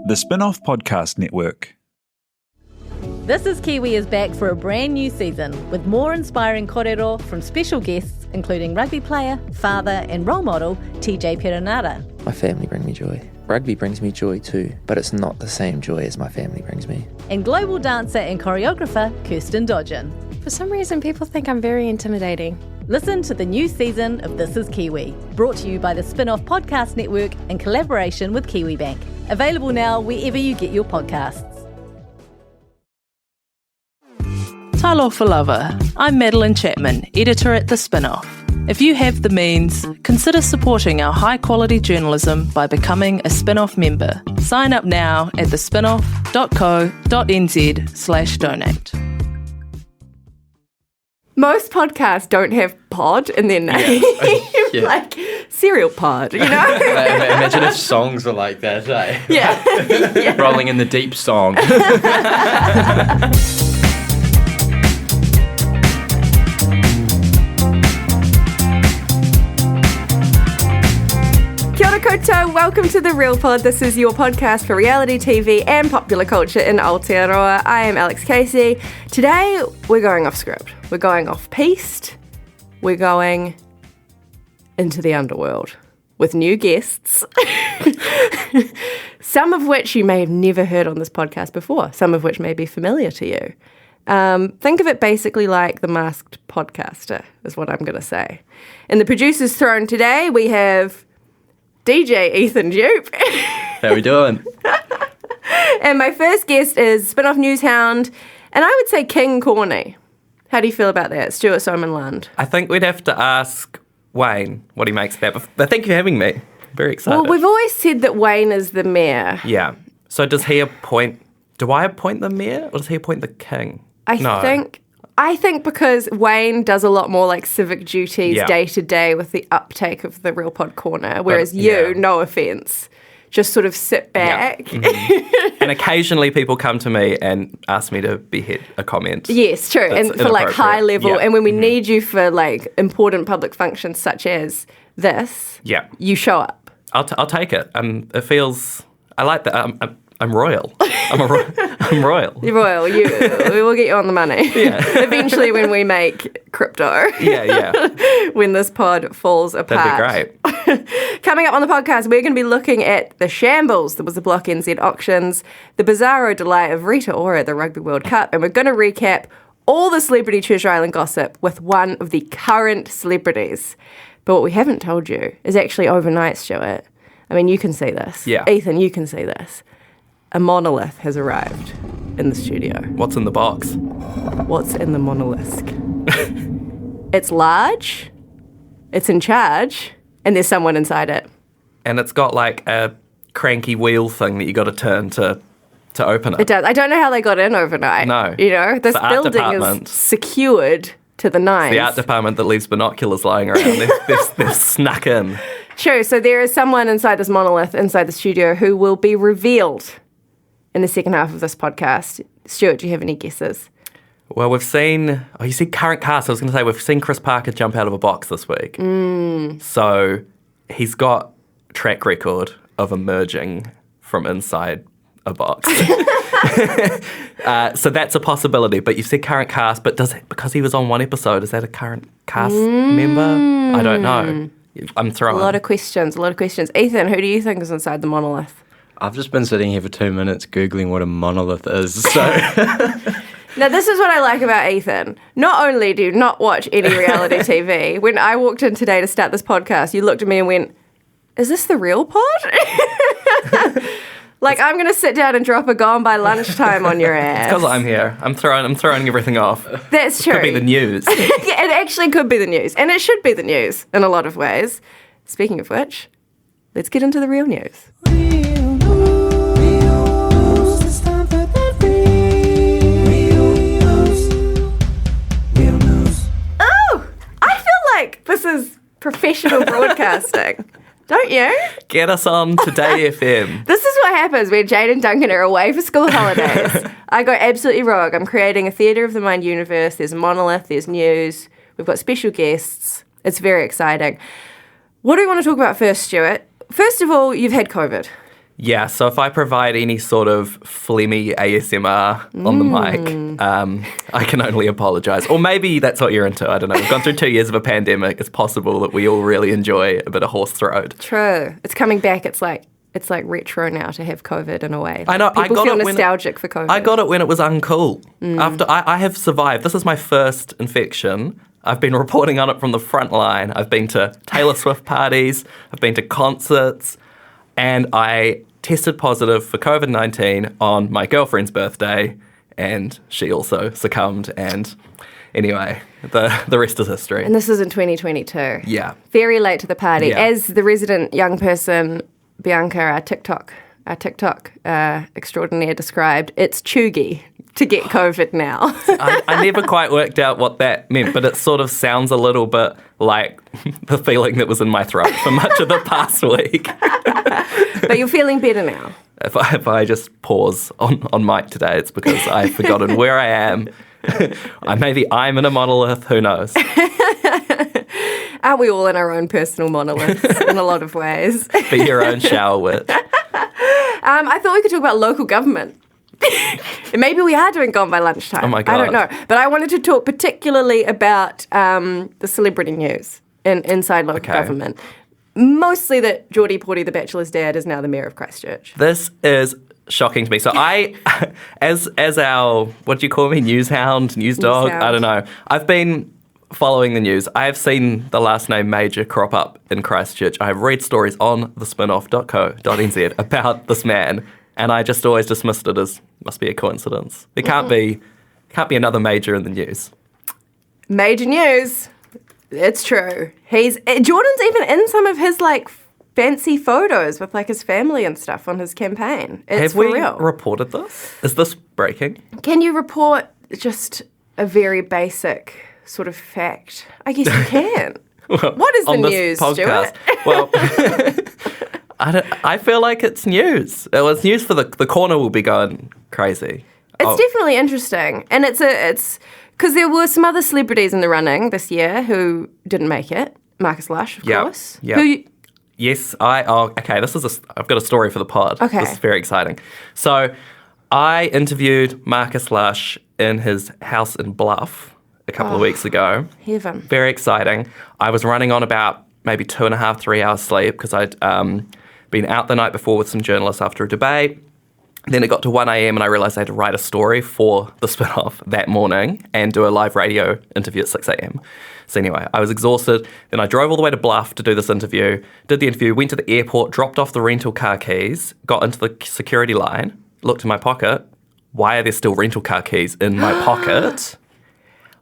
The Spin-off Podcast Network. This is Kiwi is back for a brand new season with more inspiring kōrero from special guests including rugby player, father and role model TJ Perenara. My family bring me joy. Rugby brings me joy too, but it's not the same joy as my family brings me. And global dancer and choreographer Kirsten Dodgen. For some reason, people think I'm very intimidating. Listen to the new season of This is Kiwi, brought to you by the Spin-off Podcast Network in collaboration with KiwiBank. Available now wherever you get your podcasts. Talofa lover, I'm Madeline Chapman, editor at The Spin-off. If you have the means, consider supporting our high-quality journalism by becoming a Spin-off member. Sign up now at thespinoff.co.nz/donate. Most podcasts don't have pod in their name. Yeah. Like cereal pod, you know? Imagine if songs were like that, eh? Yeah. Rolling in the deep song. Kia ora koutou, welcome to The Real Pod. This is your podcast for reality TV and popular culture in Aotearoa. I am Alex Casey. Today, we're going off script. We're going off piste. We're going into the underworld with new guests. Some of which you may have never heard on this podcast before. Some of which may be familiar to you. Think of it basically like The Masked Podcaster, is what I'm going to say. In the producer's throne today, we have DJ Ethan Dupe. How we doing? And my first guest is Spin-off News Hound, and I would say King Corny. How do you feel about that, Stewart Sowman-Lund? I think we'd have to ask Wayne what he makes of that. But thank you for having me. Very excited. Well, we've always said that Wayne is the mayor. Yeah. So do I appoint the mayor or does he appoint the king? I think because Wayne does a lot more like civic duties day to day with the uptake of the Real Pod Corner, whereas no offence, just sort of sit back. Yeah. Mm-hmm. And occasionally people come to me and ask me to behead a comment. Yes, true. And for like high level, and when we need you for like important public functions such as this, you show up. I'll take it. It feels, I like that. I'm royal. I'm royal. You're royal. We will get you on the money. Yeah. Eventually when we make crypto. Yeah. When this pod falls apart. That'd be great. Coming up on the podcast, we're going to be looking at the shambles that was the Block NZ auctions, the bizarro delight of Rita Ora at the Rugby World Cup, and we're going to recap all the celebrity Treasure Island gossip with one of the current celebrities. But what we haven't told you is actually overnight, Stewart. I mean, you can see this. Yeah. Ethan, you can see this. A monolith has arrived in the studio. What's in the box? What's in the monolith? It's large, it's in charge, and there's someone inside it. And it's got like a cranky wheel thing that you got to turn to open it. It does. I don't know how they got in overnight. No. You know, this building is secured to the nines. The art department that leaves binoculars lying around. They've snuck in. True. So there is someone inside this monolith, inside the studio, who will be revealed in the second half of this podcast. Stewart, do you have any guesses? Well, we've seen... Oh, you said current cast. I was going to say we've seen Chris Parker jump out of a box this week. So he's got track record of emerging from inside a box. So that's a possibility. But you've said current cast, but because he was on one episode, is that a current cast member? I don't know. I'm throwing. A lot of questions. Ethan, who do you think is inside the monolith? I've just been sitting here for 2 minutes Googling what a monolith is, so... Now, this is what I like about Ethan. Not only do you not watch any reality TV, when I walked in today to start this podcast, you looked at me and went, is this the real pod? Like, I'm going to sit down and drop a gone by lunchtime on your ass. Because I'm here. I'm throwing everything off. That's true. Could be the news. Yeah, it actually could be the news. And it should be the news in a lot of ways. Speaking of which, let's get into the real news. This is professional broadcasting, don't you? Get us on Today FM. This is what happens when Jade and Duncan are away for school holidays. I go absolutely rogue. I'm creating a theatre of the mind universe. There's a monolith, there's news. We've got special guests. It's very exciting. What do we want to talk about first, Stewart? First of all, you've had COVID. Yeah, so if I provide any sort of phlegmy ASMR on the mic, I can only apologise. Or maybe that's what you're into, I don't know. We've gone through 2 years of a pandemic. It's possible that we all really enjoy a bit of hoarse throat. True. It's coming back. It's like retro now to have COVID in a way. I know. People feel nostalgic for COVID. I got it when it was uncool. After I have survived. This is my first infection. I've been reporting on it from the front line. I've been to Taylor Swift parties. I've been to concerts. And I tested positive for COVID-19 on my girlfriend's birthday, and she also succumbed. And anyway, the rest is history. And this is in 2022. Yeah. Very late to the party. Yeah. As the resident young person, Bianca, our TikTok extraordinaire described, it's chuggy to get COVID now. I never quite worked out what that meant, but it sort of sounds a little bit like the feeling that was in my throat for much of the past week. But you're feeling better now. If I just pause on mic today, it's because I've forgotten where I am. Maybe I'm in a monolith, who knows? Aren't we all in our own personal monoliths in a lot of ways? Be your own shower wit. I thought we could talk about local government. Maybe we are doing Gone by Lunchtime. Oh my God. I don't know. But I wanted to talk particularly about the celebrity news inside local government. Mostly that Geordie Porty, the Bachelor's dad, is now the mayor of Christchurch. This is shocking to me. So I, as our, what do you call me, news hound, news dog? Hound. I don't know. I've been following the news. I have seen the last name Major crop up in Christchurch. I have read stories on thespinoff.co.nz about this man, and I just always dismissed it as must be a coincidence. There can't be another Major in the news. Major news. It's true. Jordan's even in some of his like fancy photos with like his family and stuff on his campaign. It's have for we real. reported this? Is this breaking? Can you report just a very basic sort of fact? I guess you can. Well, what is the on this news, podcast? Stewart? Well, I feel like it's news. Well, it's news for the corner will be going crazy. It's definitely interesting, and it's because there were some other celebrities in the running this year who didn't make it. Marcus Lush, of course. Yeah. Yes, okay, I've got a story for the pod. Okay. This is very exciting. So I interviewed Marcus Lush in his house in Bluff a couple of weeks ago. Heaven. Very exciting. I was running on about maybe 2.5, 3 hours sleep because I'd been out the night before with some journalists after a debate. Then it got to 1 a.m. and I realised I had to write a story for the spin-off that morning and do a live radio interview at 6 a.m. So anyway, I was exhausted. Then I drove all the way to Bluff to do this interview, did the interview, went to the airport, dropped off the rental car keys, got into the security line, looked in my pocket. Why are there still rental car keys in my pocket?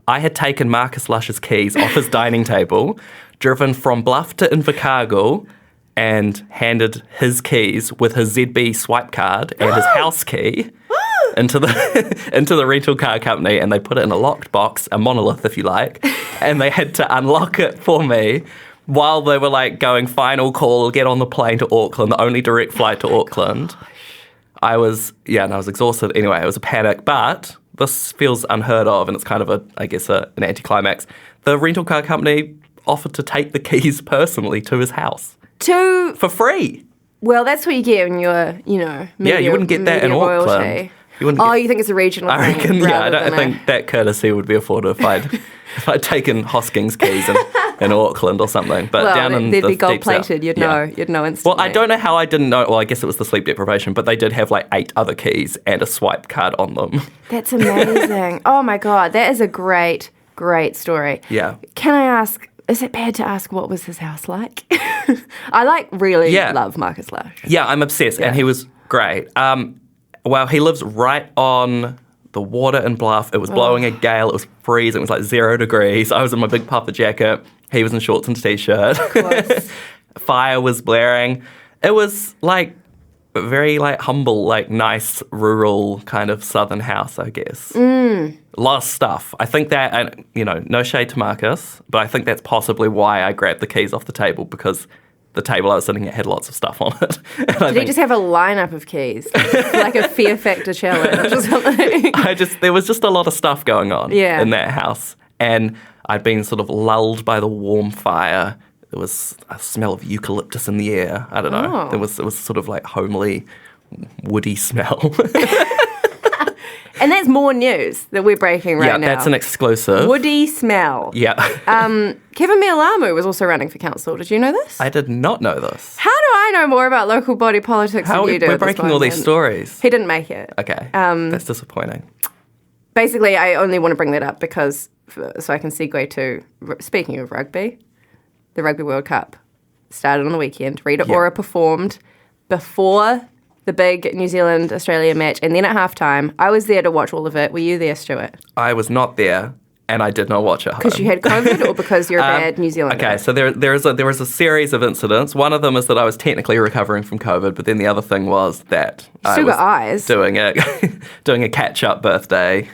I had taken Marcus Lush's keys off his dining table, driven from Bluff to Invercargill, and handed his keys with his ZB swipe card and his house key into the rental car company, and they put it in a locked box, a monolith if you like, and they had to unlock it for me while they were like going final call, get on the plane to Auckland, the only direct flight to Auckland. Gosh. I was exhausted. Anyway, it was a panic, but this feels unheard of, and it's kind of an anticlimax. The rental car company offered to take the keys personally to his house. For free. Well, that's what you get when you're, media, you wouldn't get that in Auckland. You think it's a regional thing? I reckon, I don't think that courtesy would be afforded if I'd taken Hosking's keys in Auckland or something. But down in they'd the be gold-plated. Deep South. You'd know instantly. Well, I don't know how I didn't know. Well, I guess it was the sleep deprivation, but they did have like 8 other keys and a swipe card on them. That's amazing. Oh my God, that is a great, great story. Yeah. Can I ask, is it bad to ask what was his house like? I really love Marcus Lush. Yeah, I'm obsessed, and he was great. Well, he lives right on the water in Bluff. It was blowing a gale. It was freezing. It was like 0 degrees. I was in my big puffer jacket. He was in shorts and t-shirt. Of course. Fire was blaring. It was like a very like humble, like nice, rural kind of southern house, I guess. A lot of stuff. I think that, and no shade to Marcus, but I think that's possibly why I grabbed the keys off the table, because the table I was sitting at had lots of stuff on it. Did he just have a lineup of keys? Like a Fear Factor challenge or something? There was just a lot of stuff going on in that house. And I'd been sort of lulled by the warm fire there was a smell of eucalyptus in the air. I don't know. Oh. It was sort of like homely, woody smell. And that's more news that we're breaking right now. Yeah, that's an exclusive. Woody smell. Yeah. Kevin Mialamu was also running for council. Did you know this? I did not know this. How do I know more about local body politics How than you do? we're at this breaking all these moment? stories. He didn't make it. Okay. That's disappointing. Basically, I only want to bring that up because so I can segue to, speaking of rugby, the Rugby World Cup started on the weekend. Rita Ora performed before the big New Zealand-Australia match, and then at halftime, I was there to watch all of it. Were you there, Stuart? I was not there, and I did not watch it home. Because you had COVID or because you're a bad New Zealander? Okay, so there was a series of incidents. One of them is that I was technically recovering from COVID, but then the other thing was that I Still was got eyes. doing a catch-up birthday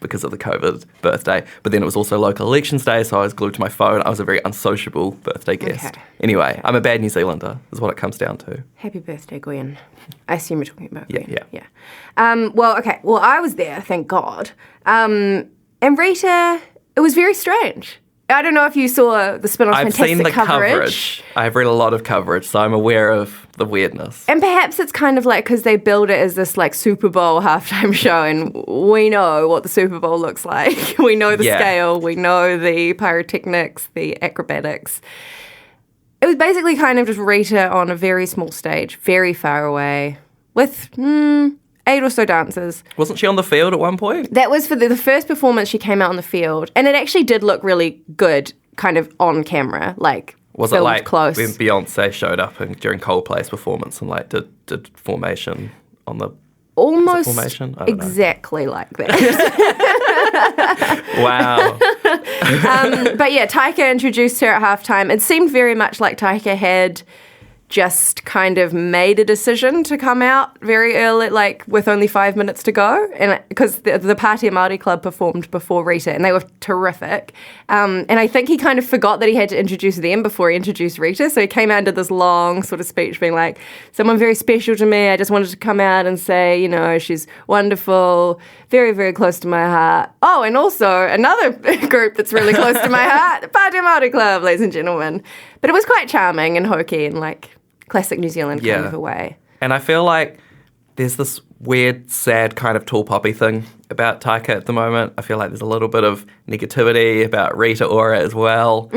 because of the COVID birthday. But then it was also local elections day, so I was glued to my phone. I was a very unsociable birthday guest. Okay. Anyway, I'm a bad New Zealander, is what it comes down to. Happy birthday, Gwen. I assume you're talking about Gwen. Yeah. Well, okay. Well, I was there, thank God. And Rita, it was very strange. I don't know if you saw the spin-off I've fantastic seen the coverage. I've read a lot of coverage, so I'm aware of the weirdness. And perhaps it's kind of like because they build it as this like Super Bowl halftime show, and we know what the Super Bowl looks like. We know the scale, we know the pyrotechnics, the acrobatics. It was basically kind of just Rita on a very small stage, very far away, with 8 or so dancers. Wasn't she on the field at one point? That was for the first performance. She came out on the field, and it actually did look really good, kind of on camera, like Was it filmed like close. when Beyonce showed up during Coldplay's performance and like did formation on the Almost formation? I don't know. exactly like that. Wow. But yeah, Taika introduced her at halftime. It seemed very much like Taika had just kind of made a decision to come out very early, like with only 5 minutes to go, and because the Pātea Māori Club performed before Rita, and they were terrific. And I think he kind of forgot that he had to introduce them before he introduced Rita, so he came out and did this long sort of speech being like, someone very special to me, I just wanted to come out and say, you know, she's wonderful, very, very close to my heart. Oh, and also another group that's really close to my heart, the Pātea Māori Club, ladies and gentlemen. But it was quite charming and hokey and like classic New Zealand kind of a way. And I feel like there's this weird, sad kind of tall poppy thing about Taika at the moment. I feel like there's a little bit of negativity about Rita Ora as well.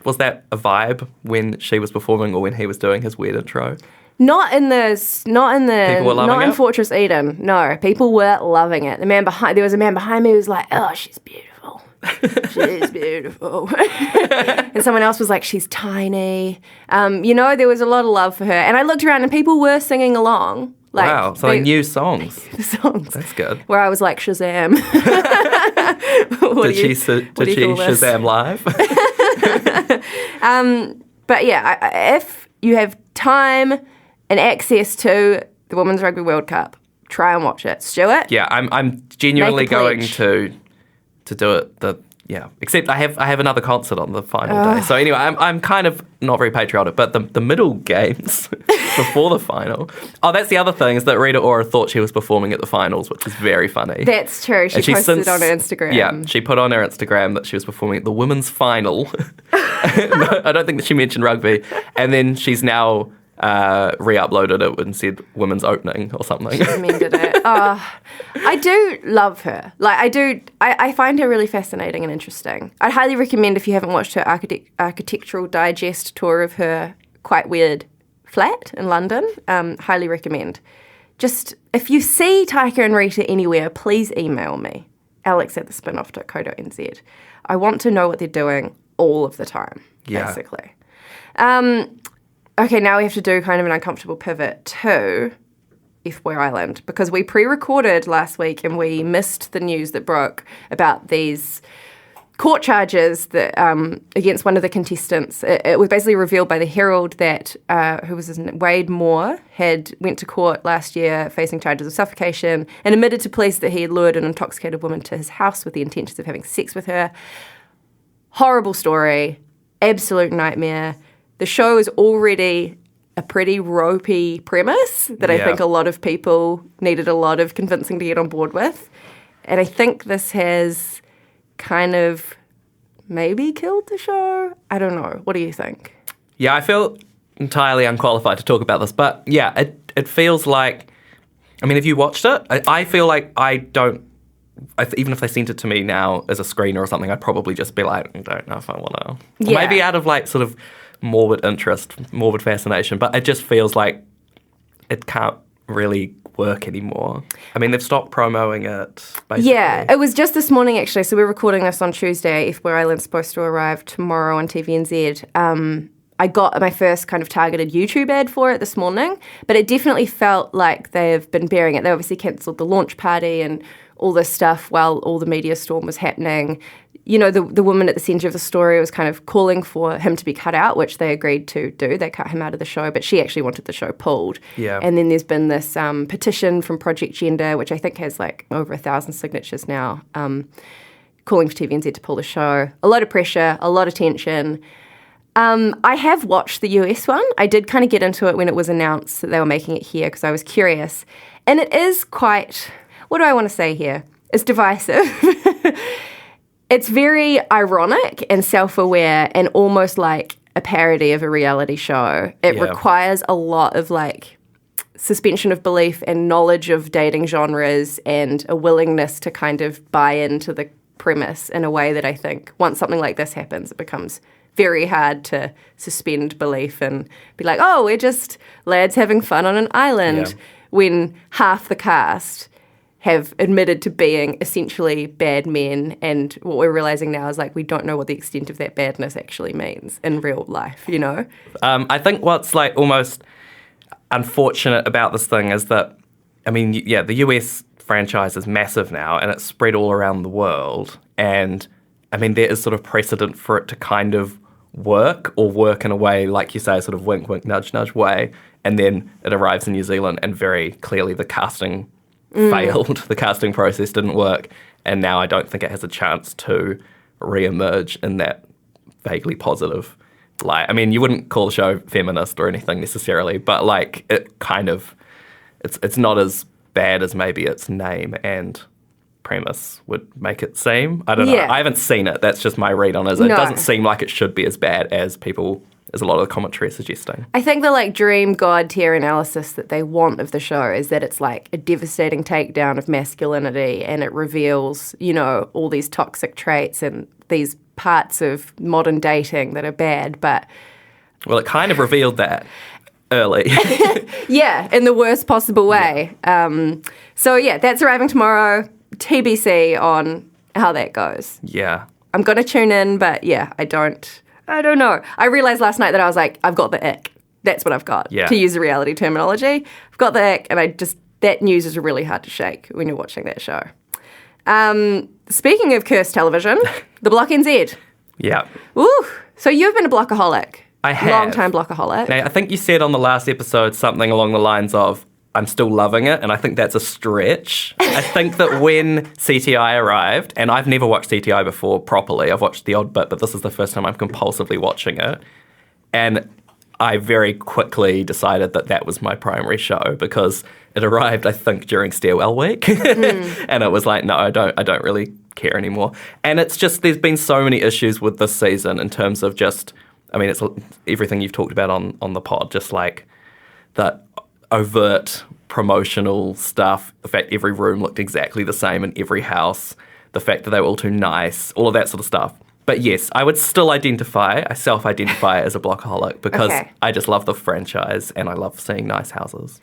Was that a vibe when she was performing or when he was doing his weird intro? Not in People were loving it? Fortress Eden. No, people were loving it. There was a man behind me who was like, "Oh, she's beautiful. She's beautiful." And someone else was like, "She's tiny." There was a lot of love for her. And I looked around and people were singing along. Like, Wow, so they knew songs. the songs. That's good. Where I was like, Shazam. Did she Shazam live? But yeah, if you have time and access to the Women's Rugby World Cup, try and watch it. Stuart? Yeah, I'm genuinely Make a going pledge. to do it. Except I have another concert on the final day. So anyway, I'm kind of not very patriotic, but the middle games before the final. Oh, that's the other thing is that Rita Ora thought she was performing at the finals, which is very funny. That's true. She posted on her Instagram. Yeah, she put on her Instagram that she was performing at the women's final. No, I don't think that she mentioned rugby. And then she's now re-uploaded it and said women's opening or something. She amended it. I do love her. I find her really fascinating and interesting. I'd highly recommend if you haven't watched her Architectural Digest tour of her quite weird flat in London. Highly recommend. Just, if you see Taika and Rita anywhere, please email me, alex@thespinoff.co.nz. I want to know what they're doing all of the time, basically. Okay, now we have to do kind of an uncomfortable pivot to FBOY Island because we pre-recorded last week and we missed the news that broke about these court charges that against one of the contestants. It was basically revealed by the Herald that who was his name? Wade Moore went to court last year facing charges of suffocation and admitted to police that he had lured an intoxicated woman to his house with the intentions of having sex with her. Horrible story, absolute nightmare. The show is already a pretty ropey premise that I think a lot of people needed a lot of convincing to get on board with. And I think this has kind of maybe killed the show. I don't know. What do you think? Yeah, I feel entirely unqualified to talk about this, but yeah, it feels like, I mean, if you watched it, I feel like even if they sent it to me now as a screener or something, I'd probably just be like, I don't know if I want to. Yeah. Maybe out of like sort of morbid interest, morbid fascination, but it just feels like it can't really work anymore. I mean, they've stopped promoting it, basically. Yeah, it was just this morning, actually. So we're recording this on Tuesday. FBOY Island's supposed to arrive tomorrow on TVNZ. I got my first kind of targeted YouTube ad for it this morning, but it definitely felt like they've been bearing it. They obviously cancelled the launch party and all this stuff while all the media storm was happening. You know, the woman at the centre of the story was kind of calling for him to be cut out, which they agreed to do. They cut him out of the show, but she actually wanted the show pulled. Yeah. And then there's been this petition from Project Gender, which I think has like over 1,000 signatures now, calling for TVNZ to pull the show. A lot of pressure, a lot of tension. I have watched the US one. I did kind of get into it when it was announced that they were making it here because I was curious. And it is quite, what do I want to say here? It's divisive. It's very ironic and self-aware and almost like a parody of a reality show. It requires a lot of like suspension of belief and knowledge of dating genres and a willingness to kind of buy into the premise in a way that I think once something like this happens, it becomes very hard to suspend belief and be like, oh, we're just lads having fun on an island, when half the cast have admitted to being essentially bad men, and what we're realising now is like we don't know what the extent of that badness actually means in real life, you know? I think what's like almost unfortunate about this thing is that, I mean, yeah, the US franchise is massive now and it's spread all around the world, and I mean, there is sort of precedent for it to kind of work in a way, like you say, sort of wink, wink, nudge, nudge way, and then it arrives in New Zealand and very clearly the casting failed. The casting process didn't work, and now I don't think it has a chance to re-emerge in that vaguely positive light. I mean, you wouldn't call the show feminist or anything necessarily, but like it kind of, it's not as bad as maybe its name and premise would make it seem. I don't know. I haven't seen it. That's just my read on it. It doesn't seem like it should be as bad as a lot of the commentary is suggesting. I think the like dream god tier analysis that they want of the show is that it's like a devastating takedown of masculinity, and it reveals, you know, all these toxic traits and these parts of modern dating that are bad, but... Well, it kind of revealed that early. Yeah, in the worst possible way. Yeah. So yeah, that's arriving tomorrow. TBC on how that goes. Yeah. I'm going to tune in, but yeah, I don't know. I realised last night that I was like, I've got the ick. That's what I've got, to use the reality terminology. I've got the ick, and that news is really hard to shake when you're watching that show. Speaking of cursed television, the Block NZ. Yeah. Ooh. So you've been a blockaholic. I have. Long-time blockaholic. Now, I think you said on the last episode something along the lines of, I'm still loving it, and I think that's a stretch. I think that when CTI arrived, and I've never watched CTI before properly, I've watched the odd bit, but this is the first time I'm compulsively watching it, and I very quickly decided that that was my primary show because it arrived, I think, during Stairwell Week, and it was like, no, I don't really care anymore. And it's just, there's been so many issues with this season in terms of just, I mean, it's everything you've talked about on the pod, just like that overt promotional stuff, the fact every room looked exactly the same in every house, the fact that they were all too nice, all of that sort of stuff. But yes, I would still I self-identify as a blockaholic because I just love the franchise and I love seeing nice houses.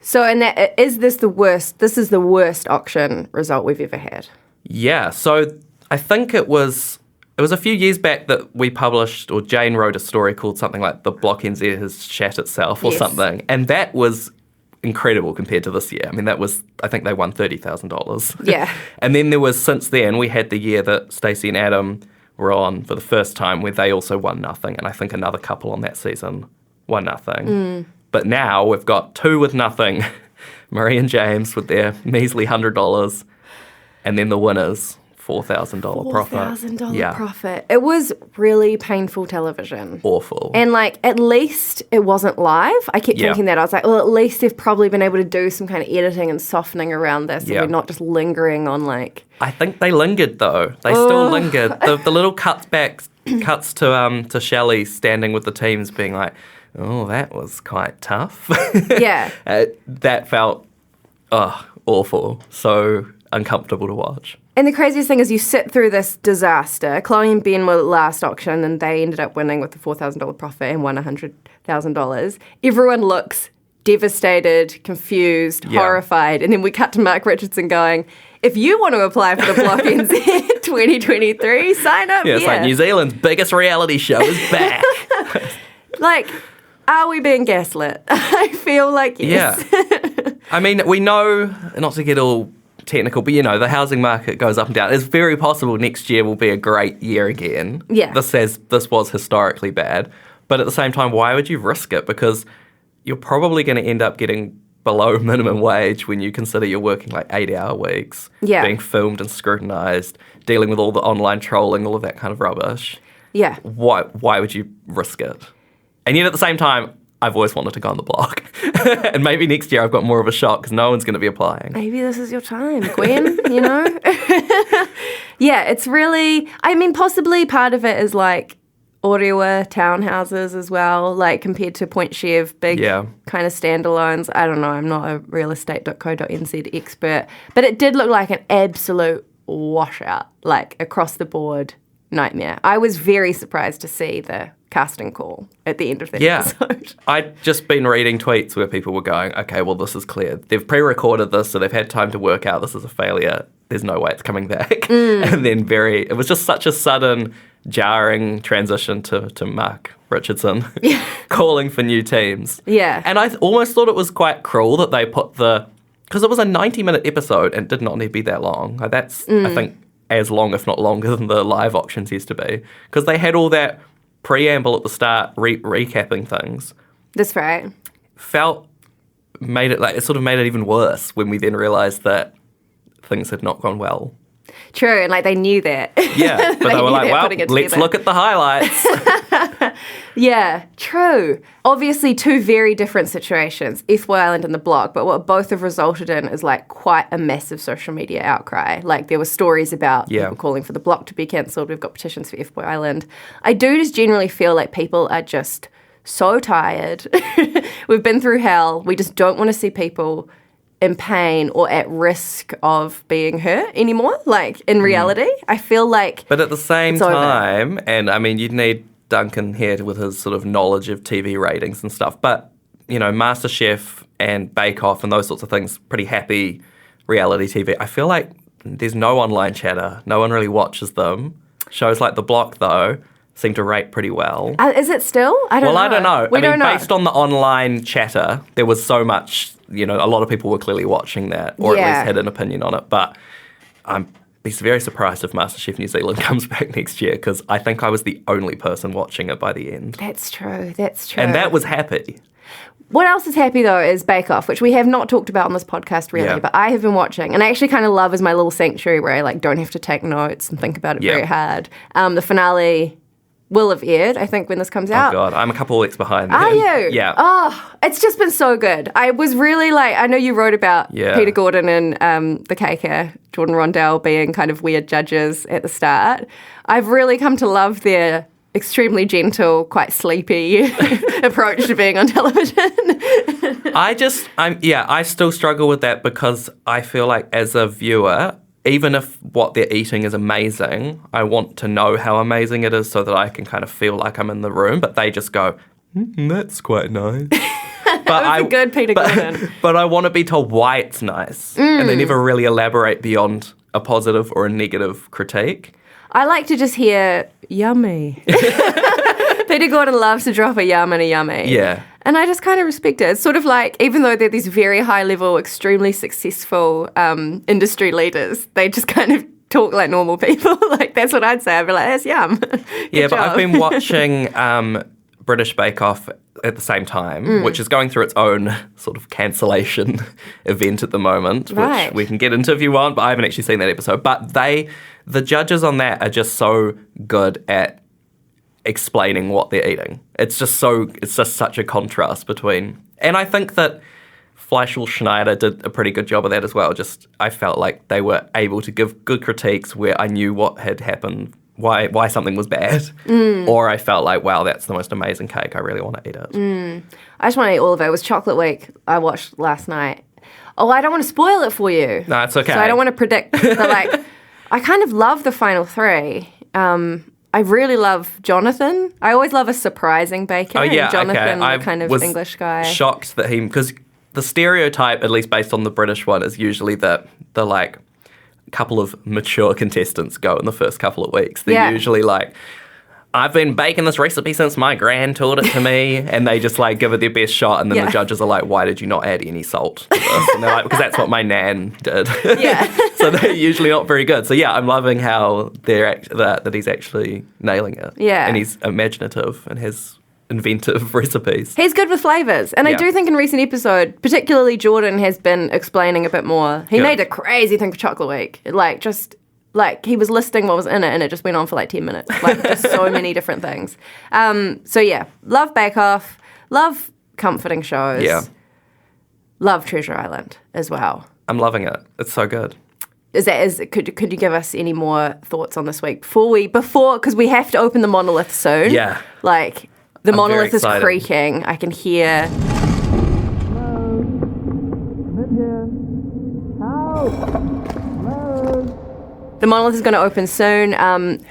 So, and is this the worst? This is the worst auction result we've ever had. Yeah, so I think it was a few years back that we published, or Jane wrote a story called something like The Block NZ Has Shat Itself or something. And that was incredible compared to this year. I mean, that was, I think they won $30,000. Yeah. And then there was, since then, we had the year that Stacey and Adam were on for the first time where they also won nothing. And I think another couple on that season won nothing. But now we've got two with nothing, Marie and James with their measly $100, and then the winners $4,000 profit. $4,000 profit. It was really painful television. Awful. And, like, at least it wasn't live. I kept Yeah. thinking that. I was like, well, at least they've probably been able to do some kind of editing and softening around this. And Yeah. we're not just lingering on, like... I think they lingered though. They still lingered. The little cuts to Shelley standing with the teams being like, oh, that was quite tough. Yeah. That felt awful. So uncomfortable to watch. And the craziest thing is you sit through this disaster. Chloe and Ben were last auction and they ended up winning with the $4,000 profit and won $100,000. Everyone looks devastated, confused, horrified. And then we cut to Mark Richardson going, if you want to apply for the Block NZ 2023, sign up Yeah, it's here. like New Zealand's biggest reality show is back. Like, are we being gaslit? I feel like yes. Yeah. I mean, we know, not to get all technical, but the housing market goes up and down. It's very possible next year will be a great year again. Yeah. This was historically bad. But at the same time, why would you risk it? Because you're probably going to end up getting below minimum wage when you consider you're working like 8-hour weeks, being filmed and scrutinised, dealing with all the online trolling, all of that kind of rubbish. Yeah. Why would you risk it? And yet at the same time, I've always wanted to go on the block. And maybe next year I've got more of a shot because no one's going to be applying. Maybe this is your time, Gwen, Yeah, it's really, I mean, possibly part of it is like Orewa townhouses as well, like compared to Point Chev, big kind of standalones. I don't know, I'm not a realestate.co.nz expert, but it did look like an absolute washout, like across the board nightmare. I was very surprised to see the casting call at the end of the episode. I'd just been reading tweets where people were going, okay, well, this is clear. They've pre-recorded this, so they've had time to work out this is a failure. There's no way it's coming back. And then it was just such a sudden, jarring transition to Mark Richardson calling for new teams. Yeah. And I almost thought it was quite cruel that they put because it was a 90-minute episode and did not need to be that long. That's, I think, as long, if not longer, than the live auctions used to be. Because they had all that preamble at the start, recapping things. That's right. It sort of made it even worse when we then realised that things had not gone well. True, and like they knew that. Yeah, but they were like, well, let's look at the highlights. Yeah, true. Obviously, two very different situations, FBOY Island and the Block, but what both have resulted in is like quite a massive social media outcry. Like there were stories about people calling for the Block to be cancelled. We've got petitions for FBOY Island. I do just generally feel like people are just so tired. We've been through hell. We just don't want to see people in pain or at risk of being hurt anymore. Like in reality, I feel like But at the same time, and I mean, you'd need Duncan here with his sort of knowledge of TV ratings and stuff. But, MasterChef and Bake Off and those sorts of things, pretty happy reality TV. I feel like there's no online chatter. No one really watches them. Shows like The Block, though, seem to rate pretty well. Is it still? I don't know. I don't know. We don't know. Based on the online chatter, there was so much, a lot of people were clearly watching that or at least had an opinion on it. But I'm be very surprised if MasterChef New Zealand comes back next year because I think I was the only person watching it by the end. That's true. And that was happy. What else is happy, though, is Bake Off, which we have not talked about on this podcast, really, but I have been watching. And I actually kind of love as my little sanctuary where I, don't have to take notes and think about it very hard. The finale will have aired, I think, when this comes out. Oh, God. I'm a couple of weeks behind. Are you? Yeah. Oh, it's just been so good. I was really I know you wrote about Peter Gordon and the Caker, Jordan Rondell being kind of weird judges at the start. I've really come to love their extremely gentle, quite sleepy approach to being on television. I still struggle with that because I feel like as a viewer, even if what they're eating is amazing, I want to know how amazing it is so that I can kind of feel like I'm in the room. But they just go, that's quite nice. That was a good Peter Gordon. But I want to be told why it's nice. And they never really elaborate beyond a positive or a negative critique. I like to just hear, yummy. Peter Gordon loves to drop a yum and a yummy. Yeah. And I just kind of respect it. It's sort of like, even though they're these very high-level, extremely successful industry leaders, they just kind of talk like normal people. That's what I'd say. I'd be like, that's yum. But I've been watching British Bake Off at the same time, which is going through its own sort of cancellation event at the moment, which we can get into if you want, but I haven't actually seen that episode. But the judges on that are just so good at explaining what they're eating. It's just such a contrast between, and I think that Fleischl Schneider did a pretty good job of that as well. Just, I felt like they were able to give good critiques where I knew what had happened, why something was bad, or I felt like, wow, that's the most amazing cake, I really want to eat it. I just want to eat all of it. It was Chocolate Week I watched last night. Oh, I don't want to spoil it for you. No, it's okay. So I don't want to predict, but I kind of love the final three. I really love Jonathan. I always love a surprising baker. Oh, yeah, and Jonathan, okay. the kind of was English guy. Shocked that because the stereotype, at least based on the British one, is usually that the like couple of mature contestants go in the first couple of weeks. They're usually like, I've been baking this recipe since my gran taught it to me, and they just like give it their best shot, and then the judges are like, why did you not add any salt to this? And they're like, because that's what my nan did. So they're usually not very good. So yeah, I'm loving how that he's actually nailing it. Yeah. And he's imaginative and has inventive recipes. He's good with flavours. And I do think in recent episode, particularly Jordan has been explaining a bit more. He made a crazy thing for Chocolate Week. Like, he was listing what was in it, and it just went on for like 10 minutes. Like, just so many different things. So yeah, love Bake Off, love comforting shows. Yeah. Love Treasure Island as well. I'm loving it. It's so good. Could you give us any more thoughts on this week because we have to open the monolith soon? Yeah. Like, the I'm monolith is very excited. creaking. I can hear. The monolith is going to open soon.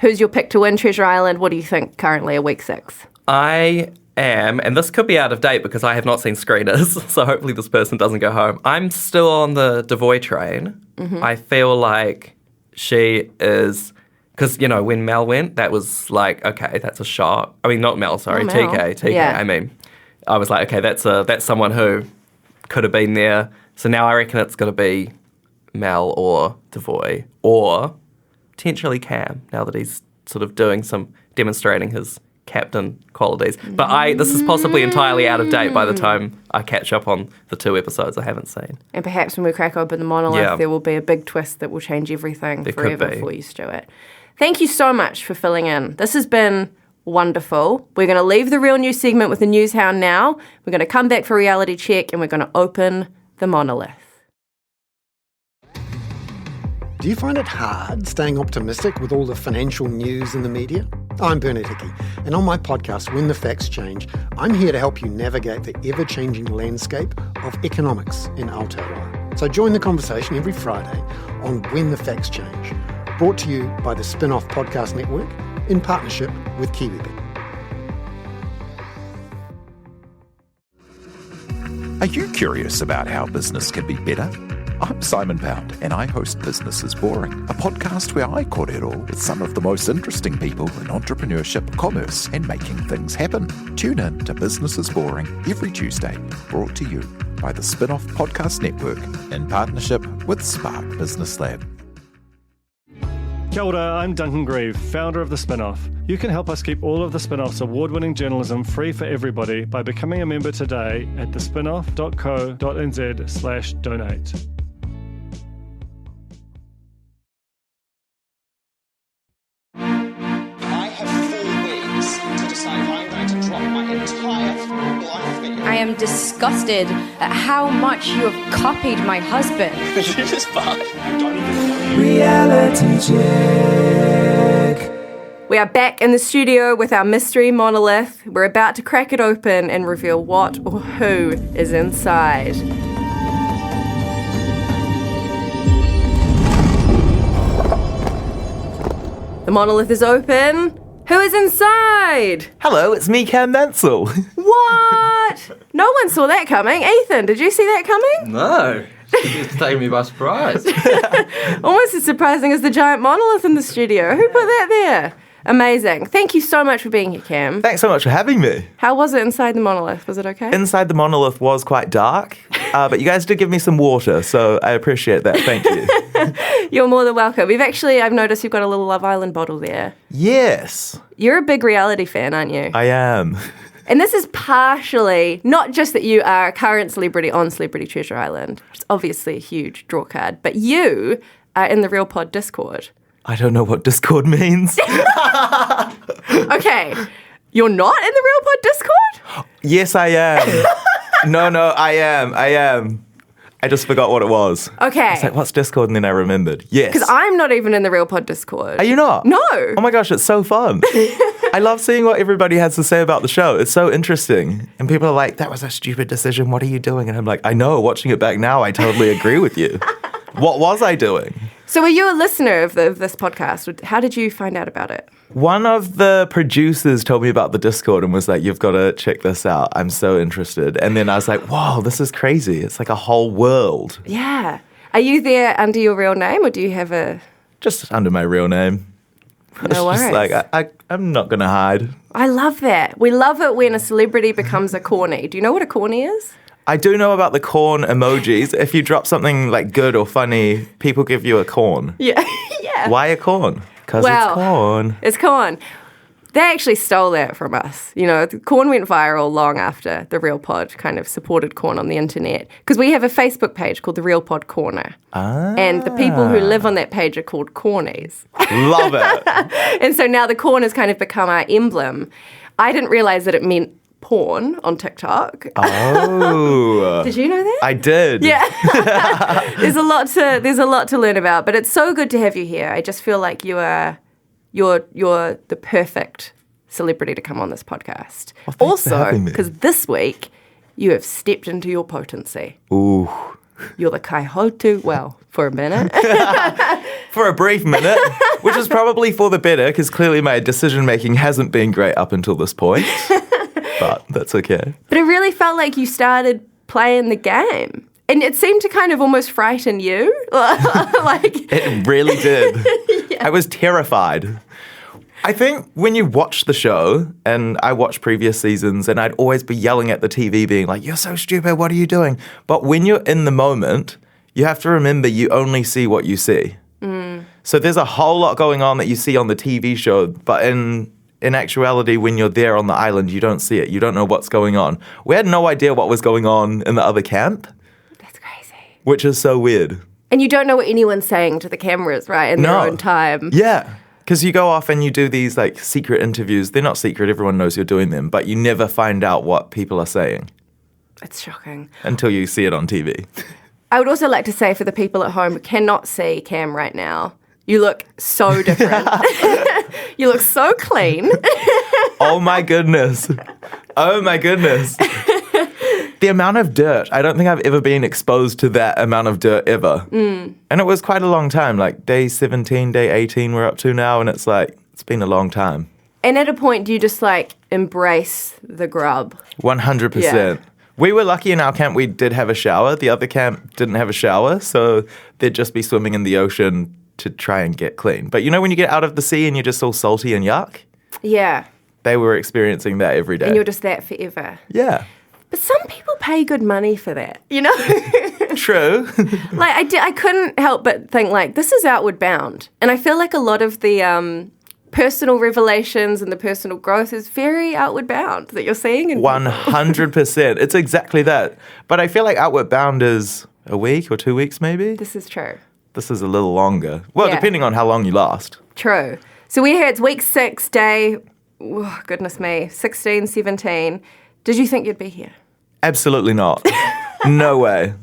Who's your pick to win Treasure Island? What do you think currently at week 6? I am, and this could be out of date because I have not seen screeners, so hopefully this person doesn't go home. I'm still on the Devoy train. I feel like she is, because, you know, when Mel went, that was like, okay, that's a shot. I mean, not Mel, sorry, Not Mel. TK. Yeah. I mean, I was like, okay, that's someone who could have been there. So now I reckon it's going to be Mel or Devoy, or potentially Cam, now that he's sort of demonstrating his captain qualities. But this is possibly entirely out of date by the time I catch up on the 2 episodes I haven't seen. And perhaps when we crack open the monolith, there will be a big twist that will change everything forever for you, Stewart. Thank you so much for filling in. This has been wonderful. We're going to leave the real news segment with the news hound now. We're going to come back for reality check, and we're going to open the monolith. Do you find it hard staying optimistic with all the financial news in the media? I'm Bernard Hickey, and on my podcast, When the Facts Change, I'm here to help you navigate the ever-changing landscape of economics in Aotearoa. So join the conversation every Friday on When the Facts Change, brought to you by the Spin-Off Podcast Network in partnership with KiwiBit. Are you curious about how business can be better? I'm Simon Pound, and I host Business is Boring, a podcast where I kōrero with some of the most interesting people in entrepreneurship, commerce, and making things happen. Tune in to Business is Boring every Tuesday, brought to you by the Spin-Off Podcast Network in partnership with Spark Business Lab. Kia ora, I'm Duncan Grieve, founder of The Spin-Off. You can help us keep all of The Spin-Off's award-winning journalism free for everybody by becoming a member today at thespinoff.co.nz/donate. I am disgusted at how much you have copied my husband. Reality check. We are back in the studio with our mystery monolith. We're about to crack it open and reveal what or who is inside. The monolith is open. Who is inside? Hello, it's me, Cam Mansell. What? No one saw that coming. Ethan, did you see that coming? No. It's taking me by surprise. Almost as surprising as the giant monolith in the studio. Who put that there? Amazing. Thank you so much for being here, Cam. Thanks so much for having me. How was it inside the monolith? Was it okay? Inside the monolith was quite dark, but you guys did give me some water, so I appreciate that. Thank you. You're more than welcome. I've noticed you've got a little Love Island bottle there. Yes. You're a big reality fan, aren't you? I am. And this is partially, not just that you are a current celebrity on Celebrity Treasure Island, which is obviously a huge draw card, but you are in the Real Pod Discord. I don't know what Discord means. Okay. You're not in the Real Pod Discord? Yes, I am. No, I am. I just forgot what it was. Okay. I was like, what's Discord? And then I remembered. Yes. Because I'm not even in the Real Pod Discord. Are you not? No. Oh my gosh, it's so fun. I love seeing what everybody has to say about the show. It's so interesting. And people are like, that was a stupid decision. What are you doing? And I'm like, I know, watching it back now, I totally agree with you. What was I doing? So were you a listener of this podcast? How did you find out about it? One of the producers told me about the Discord and was like, you've got to check this out. I'm so interested. And then I was like, whoa, this is crazy. It's like a whole world. Yeah. Are you there under your real name or do you have a... Just under my real name. No worries. Just like, I'm not going to hide. I love that. We love it when a celebrity becomes a corny. Do you know what a corny is? I do know about the corn emojis. If you drop something like good or funny, people give you a corn. Yeah. Yeah. Why a corn? Because it's corn. It's corn. They actually stole that from us. You know, corn went viral long after the Real Pod kind of supported corn on the internet. Because we have a Facebook page called the Real Pod Corner. And the people who live on that page are called cornies. Love it. And so now the corn has kind of become our emblem. I didn't realize that it meant porn on TikTok. Oh. Did you know that? I did. Yeah. There's a lot to learn about, but it's so good to have you here. I just feel like you're the perfect celebrity to come on this podcast. Well, also, because this week you have stepped into your potency. Ooh. You're the kaihotu, well, for a minute. For a brief minute, which is probably for the better, because clearly my decision-making hasn't been great up until this point. But that's okay. But it really felt like you started playing the game. And it seemed to kind of almost frighten you. It really did. Yeah. I was terrified. I think when you watch the show, and I watched previous seasons, and I'd always be yelling at the TV being like, you're so stupid, what are you doing? But when you're in the moment, you have to remember you only see what you see. So there's a whole lot going on that you see on the TV show, but in actuality, when you're there on the island, you don't see it. You don't know what's going on. We had no idea what was going on in the other camp. That's crazy. Which is so weird. And you don't know what anyone's saying to the cameras, right, in their own time. Yeah. Because you go off and you do these like secret interviews. They're not secret. Everyone knows you're doing them. But you never find out what people are saying. It's shocking. Until you see it on TV. I would also like to say for the people at home who cannot see Cam right now, you look so different. You look so clean. Oh my goodness. Oh my goodness. The amount of dirt. I don't think I've ever been exposed to that amount of dirt ever. And it was quite a long time. Like day 17, day 18 we're up to now. And it's like, it's been a long time. And at a point, do you just like embrace the grub? 100%. Yeah. We were lucky in our camp we did have a shower. The other camp didn't have a shower. So they'd just be swimming in the ocean to try and get clean. But you know when you get out of the sea and you're just all salty and yuck? Yeah. They were experiencing that every day. And you're just that forever. Yeah. But some people pay good money for that, you know? True. Like I couldn't help but think like, this is outward bound. And I feel like a lot of the personal revelations and the personal growth is very outward bound that you're seeing. 100%. It's exactly that. But I feel like outward bound is a week or 2 weeks maybe. This is true. This is a little longer. Well, depending on how long you last. True. So we're here, it's week 6, day, oh, goodness me, 16, 17. Did you think you'd be here? Absolutely not. No way.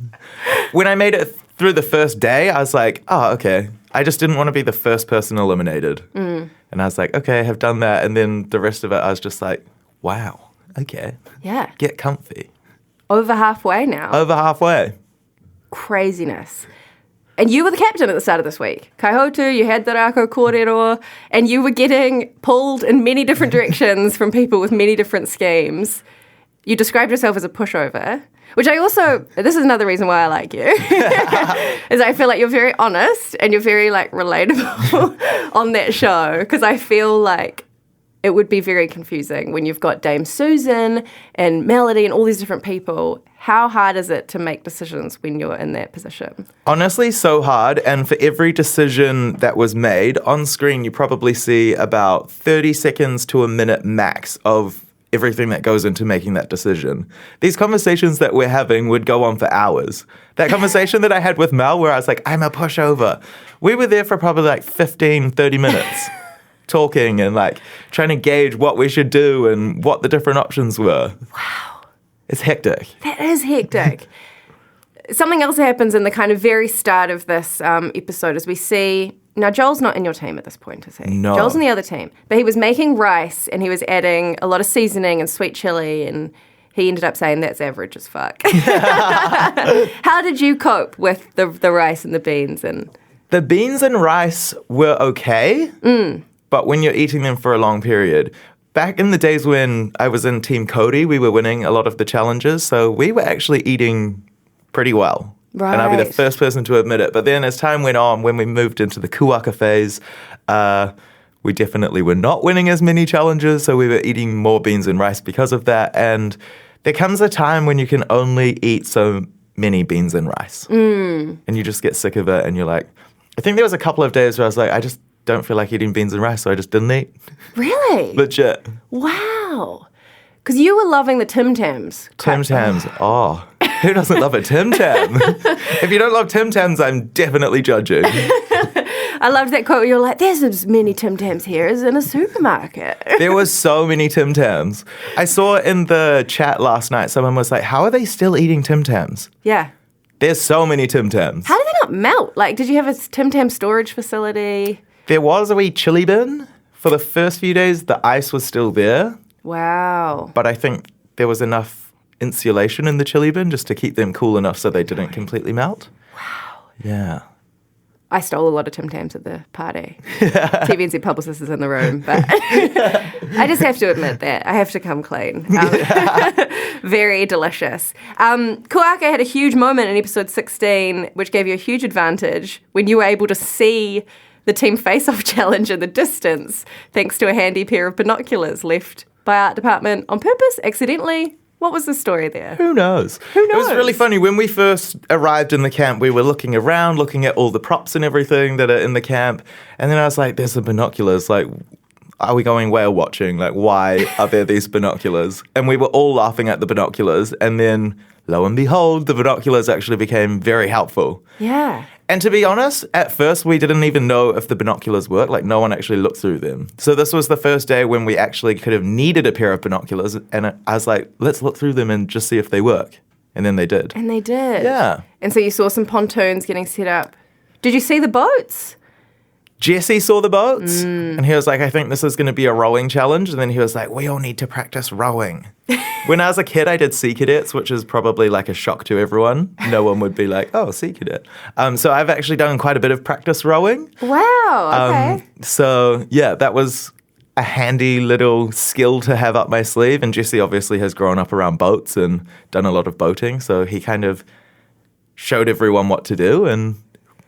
When I made it through the first day, I was like, oh, okay. I just didn't want to be the first person eliminated. And I was like, okay, I have done that. And then the rest of it, I was just like, wow, okay. Yeah. Get comfy. Over halfway now. Over halfway. Craziness. And you were the captain at the start of this week. Kaihotu, you had the Rako Kōrero, and you were getting pulled in many different directions from people with many different schemes. You described yourself as a pushover, which I also, this is another reason why I like you, is I feel like you're very honest and you're very like relatable on that show, because I feel like it would be very confusing when you've got Dame Susan and Melody and all these different people. How hard is it to make decisions when you're in that position? Honestly, so hard. And for every decision that was made, on screen you probably see about 30 seconds to a minute max of everything that goes into making that decision. These conversations that we're having would go on for hours. That conversation that I had with Mel where I was like, I'm a pushover. We were there for probably like 15, 30 minutes talking and like trying to gauge what we should do and what the different options were. Wow. It's hectic. That is hectic. Something else that happens in the kind of very start of this episode is we see... Now, Joel's not in your team at this point, is he? No. Joel's in the other team. But he was making rice and he was adding a lot of seasoning and sweet chili and he ended up saying that's average as fuck. How did you cope with the rice and the beans? The beans and rice were okay, but when you're eating them for a long period... Back in the days when I was in Team Cody, we were winning a lot of the challenges, so we were actually eating pretty well. Right. And I'll be the first person to admit it. But then as time went on, when we moved into the kuaka phase, we definitely were not winning as many challenges, so we were eating more beans and rice because of that. And there comes a time when you can only eat so many beans and rice. And you just get sick of it, and you're like... I think there was a couple of days where I was like, I just don't feel like eating beans and rice, so I just didn't eat. Really? Legit. Wow. Because you were loving the Tim Tams. Tim Tams. Oh, who doesn't love a Tim Tam? If you don't love Tim Tams, I'm definitely judging. I loved that quote where you're like, there's as many Tim Tams here as in a supermarket. There was so many Tim Tams. I saw in the chat last night, someone was like, how are they still eating Tim Tams? Yeah. There's so many Tim Tams. How did they not melt? Like, did you have a Tim Tam storage facility? There was a wee chili bin. For the first few days, the ice was still there. Wow. But I think there was enough insulation in the chili bin just to keep them cool enough so they didn't completely melt. Wow. Yeah. I stole a lot of Tim Tams at the party. TVNZ publicist is in the room, but I just have to admit that. I have to come clean. Very delicious. Kuaka had a huge moment in episode 16, which gave you a huge advantage when you were able to see the team face-off challenge in the distance, thanks to a handy pair of binoculars left by art department on purpose, accidentally. What was the story there? Who knows? It was really funny. When we first arrived in the camp, we were looking around, looking at all the props and everything that are in the camp. And then I was like, there's the binoculars. Like, are we going whale watching? Like, why are there these binoculars? And we were all laughing at the binoculars. And then, lo and behold, the binoculars actually became very helpful. Yeah. And to be honest, at first we didn't even know if the binoculars worked. Like, no one actually looked through them. So this was the first day when we actually could have needed a pair of binoculars. And I was like, let's look through them and just see if they work. And then they did. And they did. Yeah. And so you saw some pontoons getting set up. Did you see the boats? Jesse saw the boats, and he was like, I think this is going to be a rowing challenge. And then he was like, we all need to practice rowing. When I was a kid, I did Sea Cadets, which is probably like a shock to everyone. No one would be like, oh, Sea Cadet. So I've actually done quite a bit of practice rowing. Wow, okay. So, yeah, that was a handy little skill to have up my sleeve. And Jesse obviously has grown up around boats and done a lot of boating. So he kind of showed everyone what to do, and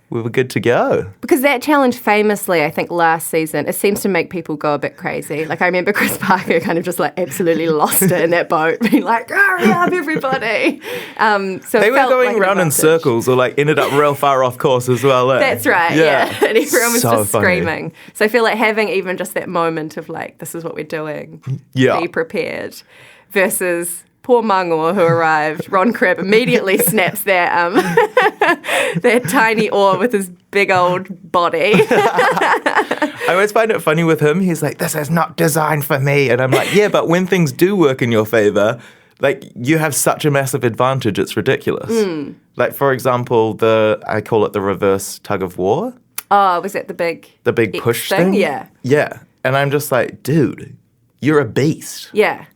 we were good to go. Because that challenge famously, I think last season, it seems to make people go a bit crazy. Like I remember Chris Parker kind of just like absolutely lost it in that boat, being like, hurry up everybody. So they were going around in circles or like ended up real far off course as well. That's right, yeah. And everyone was so just funny. screaming. So I feel like having even just that moment of like, this is what we're doing, be prepared, versus poor Mangor who arrived. Ron Cribb immediately snaps that that tiny oar with his big old body. I always find it funny with him. He's like, this is not designed for me. And I'm like, yeah, but when things do work in your favor, like you have such a massive advantage, it's ridiculous. Like, for example, I call it the reverse tug of war. Oh, was that the big push thing? Yeah. Yeah. And I'm just like, dude, you're a beast. Yeah.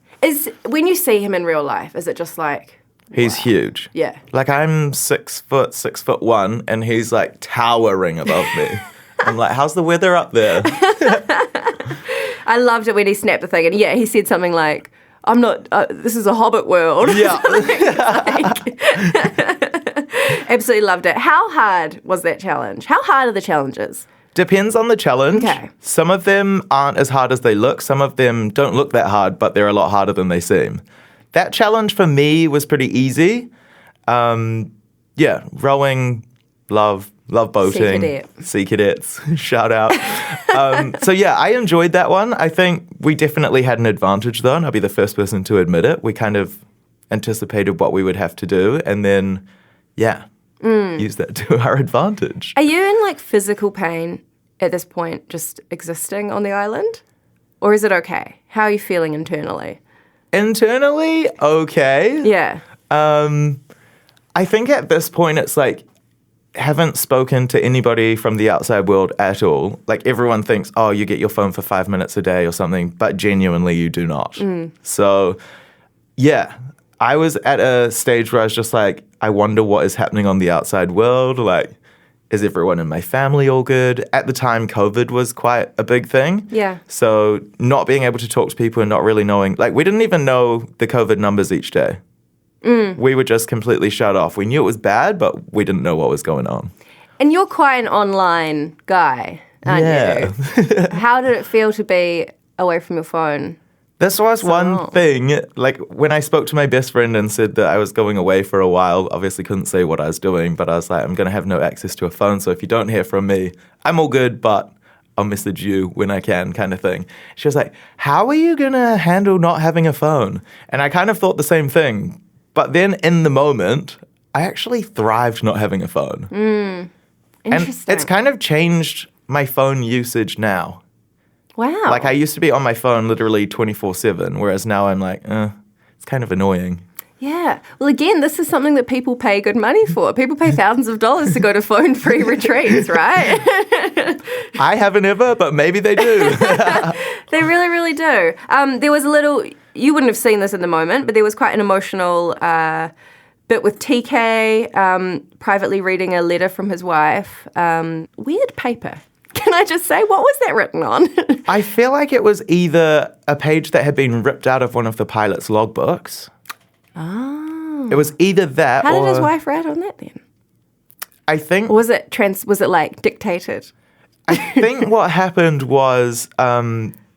When you see him in real life, is it just like... He's huge. Yeah. Like I'm 6'1", and he's like towering above me. I'm like, how's the weather up there? I loved it when he snapped the thing, and yeah, he said something like, I'm not, this is a hobbit world. Yeah. Absolutely loved it. How hard was that challenge? How hard are the challenges? Depends on the challenge. Okay. Some of them aren't as hard as they look. Some of them don't look that hard, but they're a lot harder than they seem. That challenge for me was pretty easy. Rowing, love Love boating. Sea cadets. Shout out. So yeah, I enjoyed that one. I think we definitely had an advantage though, and I'll be the first person to admit it. We kind of anticipated what we would have to do, and then, use that to our advantage. Are you in like physical pain at this point, just existing on the island? Or is it okay? How are you feeling internally? Internally, okay. Yeah. I think at this point it's like, haven't spoken to anybody from the outside world at all. Like everyone thinks, oh, you get your phone for 5 minutes a day or something, but genuinely you do not. So yeah, I was at a stage where I was just like, I wonder what is happening on the outside world. Like, is everyone in my family all good? At the time, COVID was quite a big thing. Yeah. So not being able to talk to people and not really knowing, like we didn't even know the COVID numbers each day. We were just completely shut off. We knew it was bad, but we didn't know what was going on. And you're quite an online guy, aren't you? How did it feel to be away from your phone? This was one thing, like when I spoke to my best friend and said that I was going away for a while, obviously couldn't say what I was doing, but I was like, I'm going to have no access to a phone, so if you don't hear from me, I'm all good, but I'll message you when I can, kind of thing. She was like, how are you going to handle not having a phone? And I kind of thought the same thing. But then in the moment, I actually thrived not having a phone. Interesting. And it's kind of changed my phone usage now. Wow. Like I used to be on my phone literally 24/7, whereas now I'm like, it's kind of annoying. Yeah. Well, again, this is something that people pay good money for. People pay thousands of dollars to go to phone-free retreats, right? I haven't ever, but maybe they do. They really, really do. There was a little, you wouldn't have seen this in the moment, but there was quite an emotional bit with TK privately reading a letter from his wife. Weird paper. Can I just say, what was that written on? I feel like it was either a page that had been ripped out of one of the pilot's logbooks. Oh. It was either that or... How did his wife write on that then? I think... Or was it like dictated? I think what happened was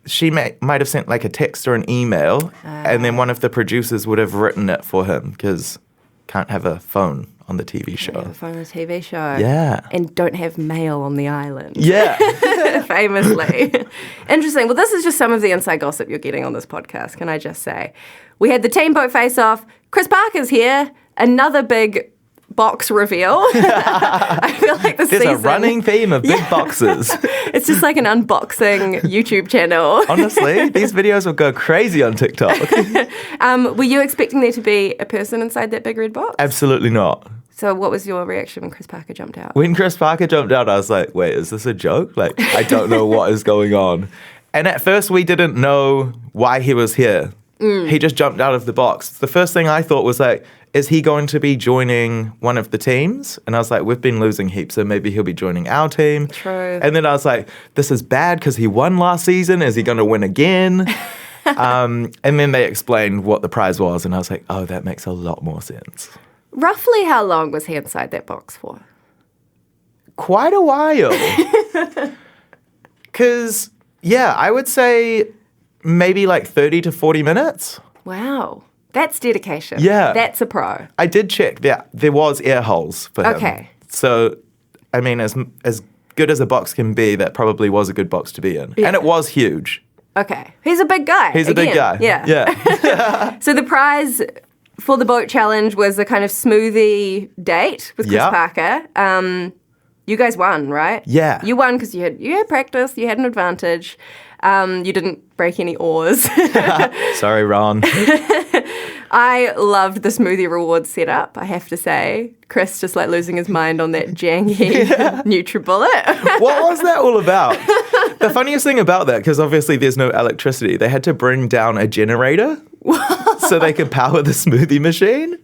she might have sent like a text or an email and then one of the producers would have written it for him because can't have a phone on the TV show. Can't have a phone on the TV show. Yeah. And don't have mail on the island. Yeah. Famously. Interesting. Well, this is just some of the inside gossip you're getting on this podcast, can I just say. We had the team boat face-off. Chris Parker's here. Another big box reveal. I feel like this There's season... a running theme of big boxes. It's just like an unboxing YouTube channel. Honestly, these videos will go crazy on TikTok. Were you expecting there to be a person inside that big red box? Absolutely not. So what was your reaction when Chris Parker jumped out? When Chris Parker jumped out, I was like, wait, is this a joke? Like, I don't know what is going on. And at first, we didn't know why he was here. He just jumped out of the box. The first thing I thought was like, is he going to be joining one of the teams? And I was like, we've been losing heaps, so maybe he'll be joining our team. True. And then I was like, this is bad because he won last season. Is he going to win again? And then they explained what the prize was, and I was like, oh, that makes a lot more sense. Roughly how long was he inside that box for? Quite a while. Because, yeah, I would say maybe like 30 to 40 minutes. Wow. That's dedication. Yeah. That's a pro. I did check that there was air holes for him. Okay. So, I mean, as good as a box can be, that probably was a good box to be in. Yeah. And it was huge. Okay. He's a big guy. He's a big guy. Yeah. Yeah. So the prize for the boat challenge was a kind of smoothie date with Chris Parker. You guys won, right? Yeah. You won because you had practice, you had an advantage. You didn't break any oars. Sorry, Ron. I loved the smoothie rewards setup, I have to say. Chris just like losing his mind on that jangy NutriBullet. What was that all about? The funniest thing about that, because obviously there's no electricity, they had to bring down a generator so they could power the smoothie machine.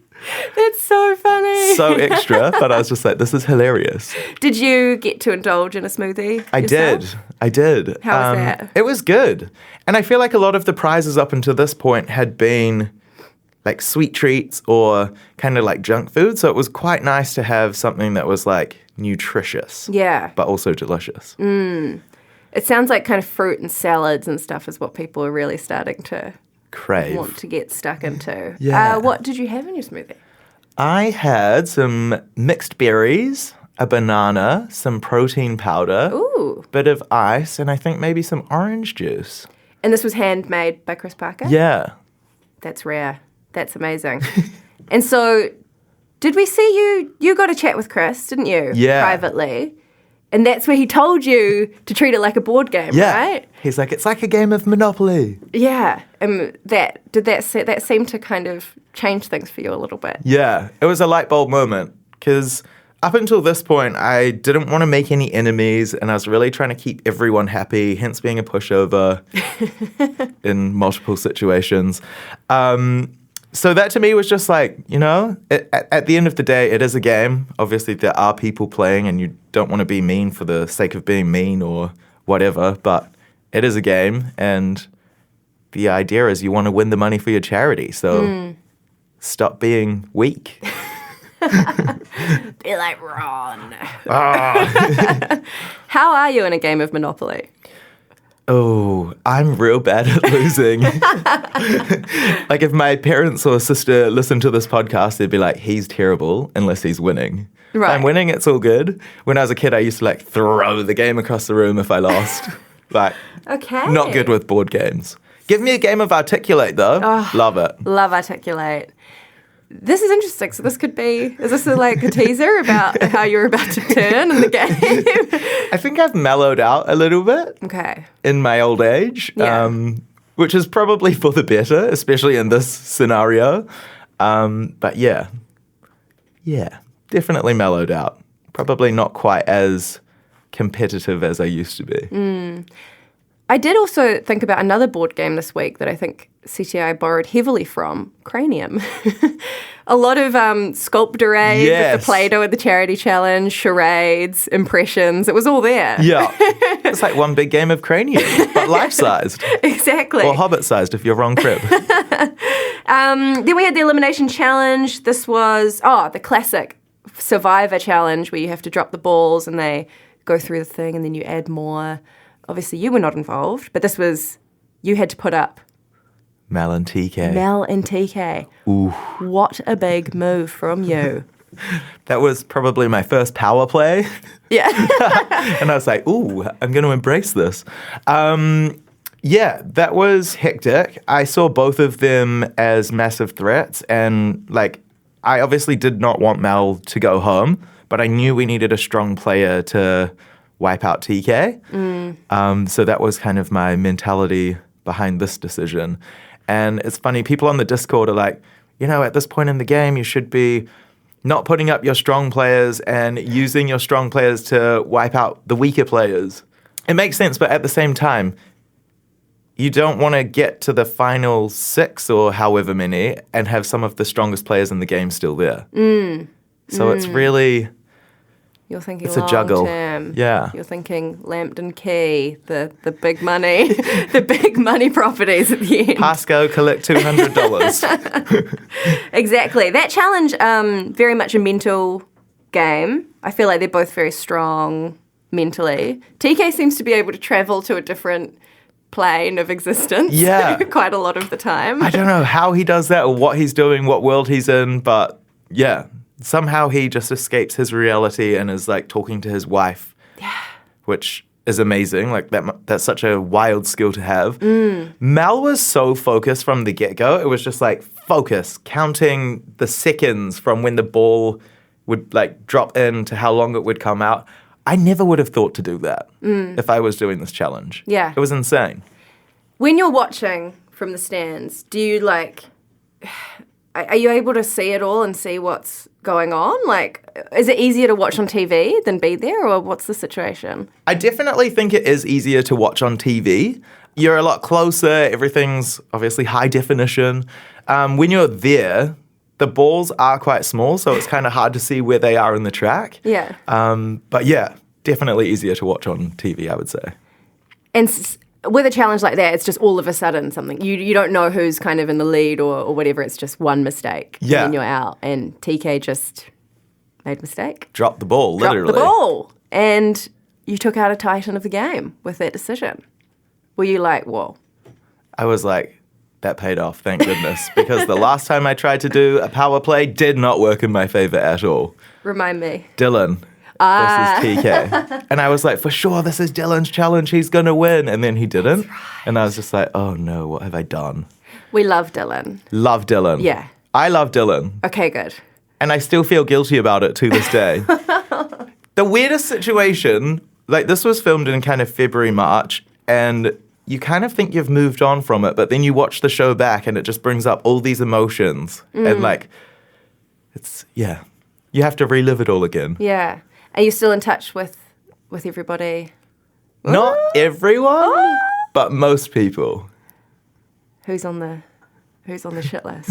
That's so funny. So extra, but I was just like, this is hilarious. Did you get to indulge in a smoothie I yourself? did. How was that? It was good. And I feel like a lot of the prizes up until this point had been like sweet treats or kind of like junk food. So it was quite nice to have something that was like nutritious. Yeah. But also delicious. It sounds like kind of fruit and salads and stuff is what people are really starting to crave. Want to get stuck into. Yeah. What did you have in your smoothie? I had some mixed berries. a banana, some protein powder, Ooh. bit of ice, and I think maybe some orange juice. And this was handmade by Chris Parker? Yeah. That's rare. That's amazing. And so, did we see you got a chat with Chris, didn't you? Yeah. Privately. And that's where he told you to treat it like a board game, right? He's like, it's like a game of Monopoly. Yeah. That seem to kind of change things for you a little bit? Yeah. It was a light bulb moment because up until this point, I didn't want to make any enemies and I was really trying to keep everyone happy, hence being a pushover in multiple situations. So that to me was just like, at the end of the day, it is a game. Obviously, there are people playing and you don't want to be mean for the sake of being mean or whatever, but it is a game. And the idea is you want to win the money for your charity. So stop being weak. Be like Ron. How are you in a game of Monopoly? Oh, I'm real bad at losing. Like if my parents or sister listened to this podcast, they'd be like, he's terrible unless he's winning. Right. If I'm winning, it's all good. When I was a kid, I used to throw the game across the room if I lost. Okay. Not good with board games. Give me a game of Articulate though. Oh, love it. Love Articulate. This is interesting. So this could be, is this a teaser about how you're about to turn in the game? I think I've mellowed out a little bit. Okay. In my old age, Yeah. which is probably for the better, especially in this scenario. But yeah, definitely mellowed out. Probably not quite as competitive as I used to be. I did also think about another board game this week that I think CTI borrowed heavily from, Cranium. A lot of sculptorade with Yes. the Play-Doh at the charity challenge, charades, impressions. It was all there. Yeah. It's like one big game of Cranium, but life-sized. Exactly. Or Hobbit-sized if you're wrong crib. Then we had the elimination challenge. This was, the classic Survivor challenge where you have to drop the balls and they go through the thing and then you add more. Obviously, you were not involved, but this was, you had to put up Mel and TK. Mel and TK. Ooh. What a big move from you. That was probably my first power play. Yeah. And I was like, ooh, I'm going to embrace this. Yeah, that was hectic. I saw both of them as massive threats. And I obviously did not want Mel to go home, but I knew we needed a strong player to wipe out TK. So that was kind of my mentality behind this decision. And it's funny, people on the Discord are like, at this point in the game, you should be not putting up your strong players and using your strong players to wipe out the weaker players. It makes sense, but at the same time, you don't want to get to the final 6 or however many and have some of the strongest players in the game still there. So it's really... You're thinking it's a long juggle. term. Yeah. You're thinking Lambton Key, the big money, the big money properties at the end. Pasco, collect $200. Exactly. That challenge, very much a mental game. I feel like they're both very strong mentally. TK seems to be able to travel to a different plane of existence. Yeah. Quite a lot of the time. I don't know how he does that or what he's doing, what world he's in, but yeah. Somehow he just escapes his reality and is talking to his wife, which is amazing. That's such a wild skill to have. Mel was so focused from the get-go. It was just focus, counting the seconds from when the ball would drop in to how long it would come out. I never would have thought to do that if I was doing this challenge. Yeah. It was insane. When you're watching from the stands, do you are you able to see it all and see what's going on? Is it easier to watch on TV than be there, or what's the situation? I definitely think it is easier to watch on TV. You're a lot closer. Everything's obviously high definition. When you're there, the balls are quite small, so it's kind of hard to see where they are in the track. Yeah. But yeah, definitely easier to watch on TV, I would say. And with a challenge like that, it's just all of a sudden something. You don't know who's kind of in the lead or whatever. It's just one mistake. Yeah. And then you're out. And TK just made a mistake. Dropped the ball, literally. Dropped the ball. And you took out a titan of the game with that decision. Were you whoa? I was like, that paid off, thank goodness. Because the last time I tried to do a power play did not work in my favor at all. Remind me. Dylan. versus TK. And I was like, for sure, this is Dylan's challenge. He's going to win. And then he didn't. Right. And I was just like, oh no, what have I done? We love Dylan. Love Dylan. Yeah. I love Dylan. Okay, good. And I still feel guilty about it to this day. The weirdest situation, like this was filmed in kind of February, March, and you kind of think you've moved on from it, but then you watch the show back and it just brings up all these emotions. And like, you have to relive it all again. Yeah. Are you still in touch with everybody? Not everyone, but most people. Who's on the shit list?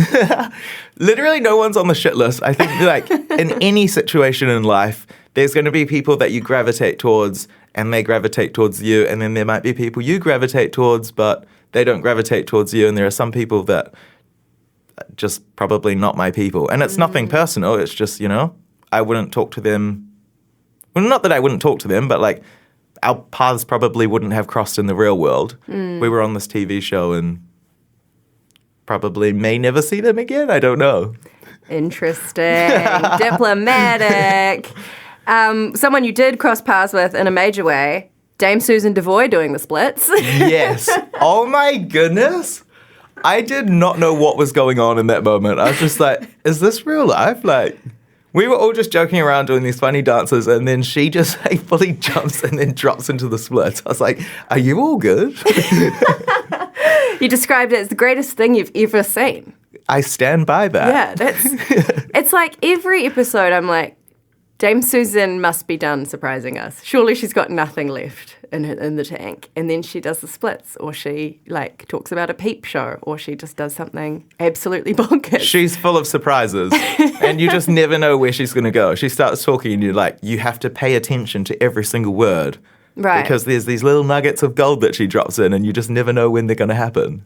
Literally no one's on the shit list. I think like in any situation in life, there's going to be people that you gravitate towards and they gravitate towards you. And then there might be people you gravitate towards, but they don't gravitate towards you. And there are some people that just probably not my people. And it's nothing personal. It's just, I wouldn't talk to them. Well, not that I wouldn't talk to them, but like our paths probably wouldn't have crossed in the real world. We were on this TV show and probably may never see them again. I don't know. Interesting. Diplomatic. Someone you did cross paths with in a major way, Dame Susan Devoy doing the splits. Yes. Oh my goodness. I did not know what was going on in that moment. I was just like, is this real life? Like, we were all just joking around doing these funny dances, and then she just like fully jumps and then drops into the splits. I was like, are you all good? You described it as the greatest thing you've ever seen. I stand by that. Yeah, it's like every episode I'm like, Dame Susan must be done surprising us. Surely she's got nothing left in the tank. And then she does the splits, or she like talks about a peep show, or she just does something absolutely bonkers. She's full of surprises, and you just never know where she's going to go. She starts talking, and you're like, you have to pay attention to every single word. Right. Because there's these little nuggets of gold that she drops in, and you just never know when they're going to happen.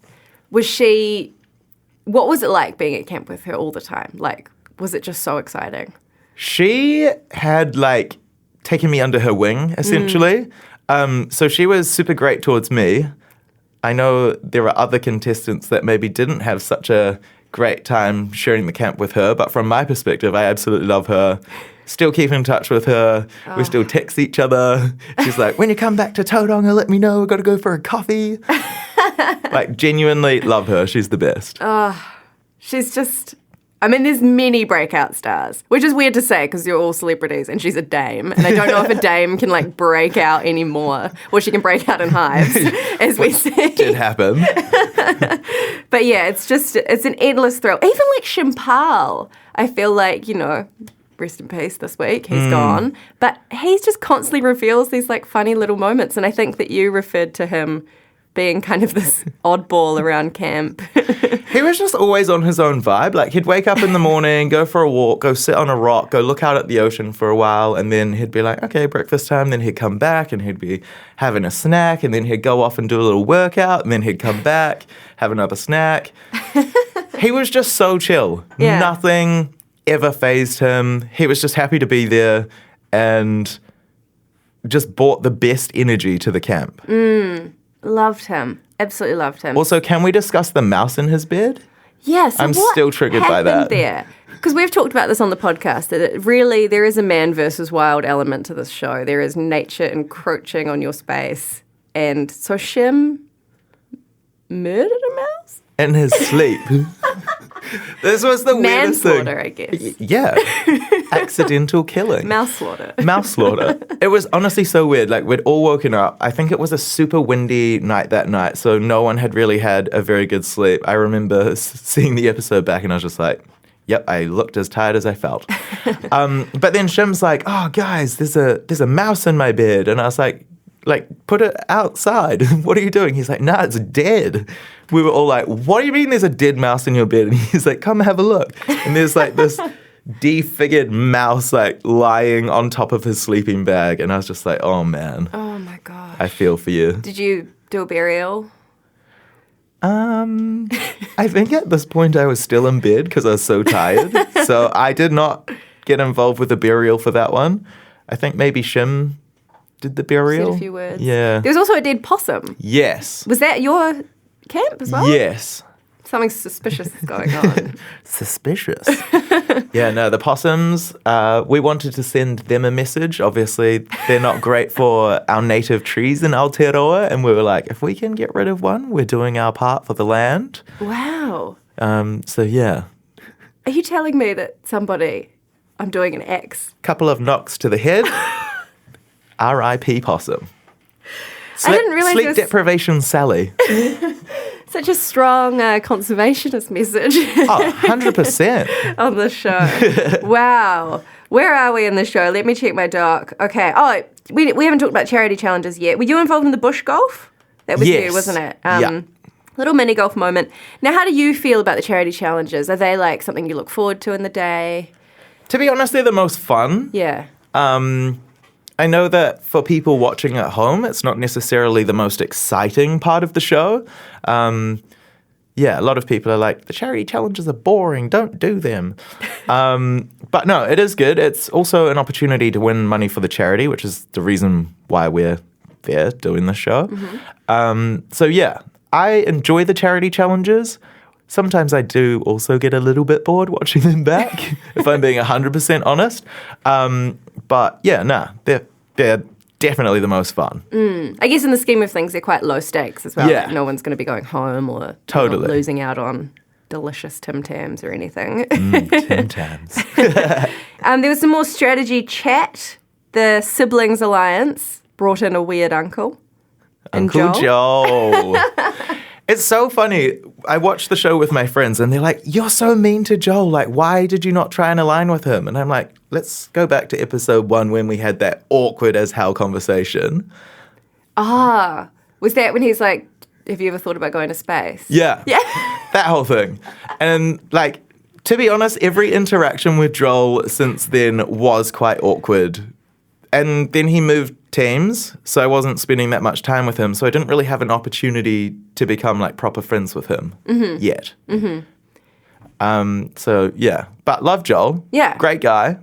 What was it like being at camp with her all the time? Like, was it just so exciting? She had, like, taken me under her wing, essentially. So she was super great towards me. I know there are other contestants that maybe didn't have such a great time sharing the camp with her, but from my perspective, I absolutely love her. Still keep in touch with her. Oh. We still text each other. She's like, when you come back to Tauranga, let me know. We've got to go for a coffee. Like, genuinely love her. She's the best. She's just... I mean, there's many breakout stars, which is weird to say because you're all celebrities and she's a dame. And I don't know if a dame can, like, break out anymore, or she can break out in hives, as we see. Did happen. But yeah, it's an endless thrill. Even like Shimpal, I feel like, rest in peace this week, he's gone. But he just constantly reveals these, like, funny little moments. And I think that you referred to him being kind of this oddball around camp. He was just always on his own vibe. Like, he'd wake up in the morning, go for a walk, go sit on a rock, go look out at the ocean for a while, and then he'd be like, okay, breakfast time. Then he'd come back and he'd be having a snack, and then he'd go off and do a little workout, and then he'd come back, have another snack. He was just so chill. Yeah. Nothing ever fazed him. He was just happy to be there and just brought the best energy to the camp. Loved him. Absolutely loved him. Also, can we discuss the mouse in his bed? Yes. I'm still triggered by that. There? Because we've talked about this on the podcast, that there is a man versus wild element to this show. There is nature encroaching on your space. And so Shim murdered a mouse? In his sleep. This was the weirdest thing. Manslaughter, I guess. Yeah. Accidental killing. Mouse slaughter. It was honestly so weird. Like, we'd all woken up. I think it was a super windy night that night, so no one had really had a very good sleep. I remember seeing the episode back, and I was just like, yep, I looked as tired as I felt. But then Shim's like, oh, guys, there's a mouse in my bed. And I was like, put it outside. What are you doing? He's like, nah, it's dead. We were all like, what do you mean there's a dead mouse in your bed? And he's like, come have a look. And there's like this defigured mouse like lying on top of his sleeping bag. And I was just like, oh man. Oh my gosh. I feel for you. Did you do a burial? I think at this point I was still in bed because I was so tired. So I did not get involved with the burial for that one. I think maybe Shim did the burial. Said a few words. Yeah. There was also a dead possum. Yes. Was that your camp as well? Yes. Something suspicious is going on. Suspicious. Yeah, no, the possums, we wanted to send them a message. Obviously, they're not great for our native trees in Aotearoa. And we were like, if we can get rid of one, we're doing our part for the land. Wow. So, yeah. Are you telling me that I'm doing an X? Couple of knocks to the head. R.I.P. possum. I didn't realise Sleep deprivation Sally. Such a strong conservationist message. 100%. On the show. Wow. Where are we in the show? Let me check my doc. Okay. Oh, we haven't talked about charity challenges yet. Were you involved in the bush golf? That was you, wasn't it? Yeah. Little mini golf moment. Now, how do you feel about the charity challenges? Are they like something you look forward to in the day? To be honest, they're the most fun. Yeah. I know that for people watching at home, it's not necessarily the most exciting part of the show. Yeah, a lot of people are like, the charity challenges are boring, don't do them. But no, it is good. It's also an opportunity to win money for the charity, which is the reason why we're there doing the show. So yeah, I enjoy the charity challenges. Sometimes I do also get a little bit bored watching them back, if I'm being 100% honest. But yeah, they're definitely the most fun. I guess in the scheme of things, they're quite low stakes as well. Yeah. Like no one's going to be going home or Totally. losing out on delicious Tim Tams or anything. Tim Tams. There was some more strategy chat. The Siblings Alliance brought in a weird uncle. Uncle Joel. It's so funny. I watched the show with my friends and they're like, you're so mean to Joel. Like, why did you not try and align with him? And I'm like, let's go back to episode 1 when we had that awkward as hell conversation. Was that when he's like, have you ever thought about going to space? Yeah. That whole thing. And like, to be honest, every interaction with Joel since then was quite awkward. And then he moved teams, so I wasn't spending that much time with him, so I didn't really have an opportunity to become like proper friends with him yet. So yeah, but love Joel. Yeah. Great guy.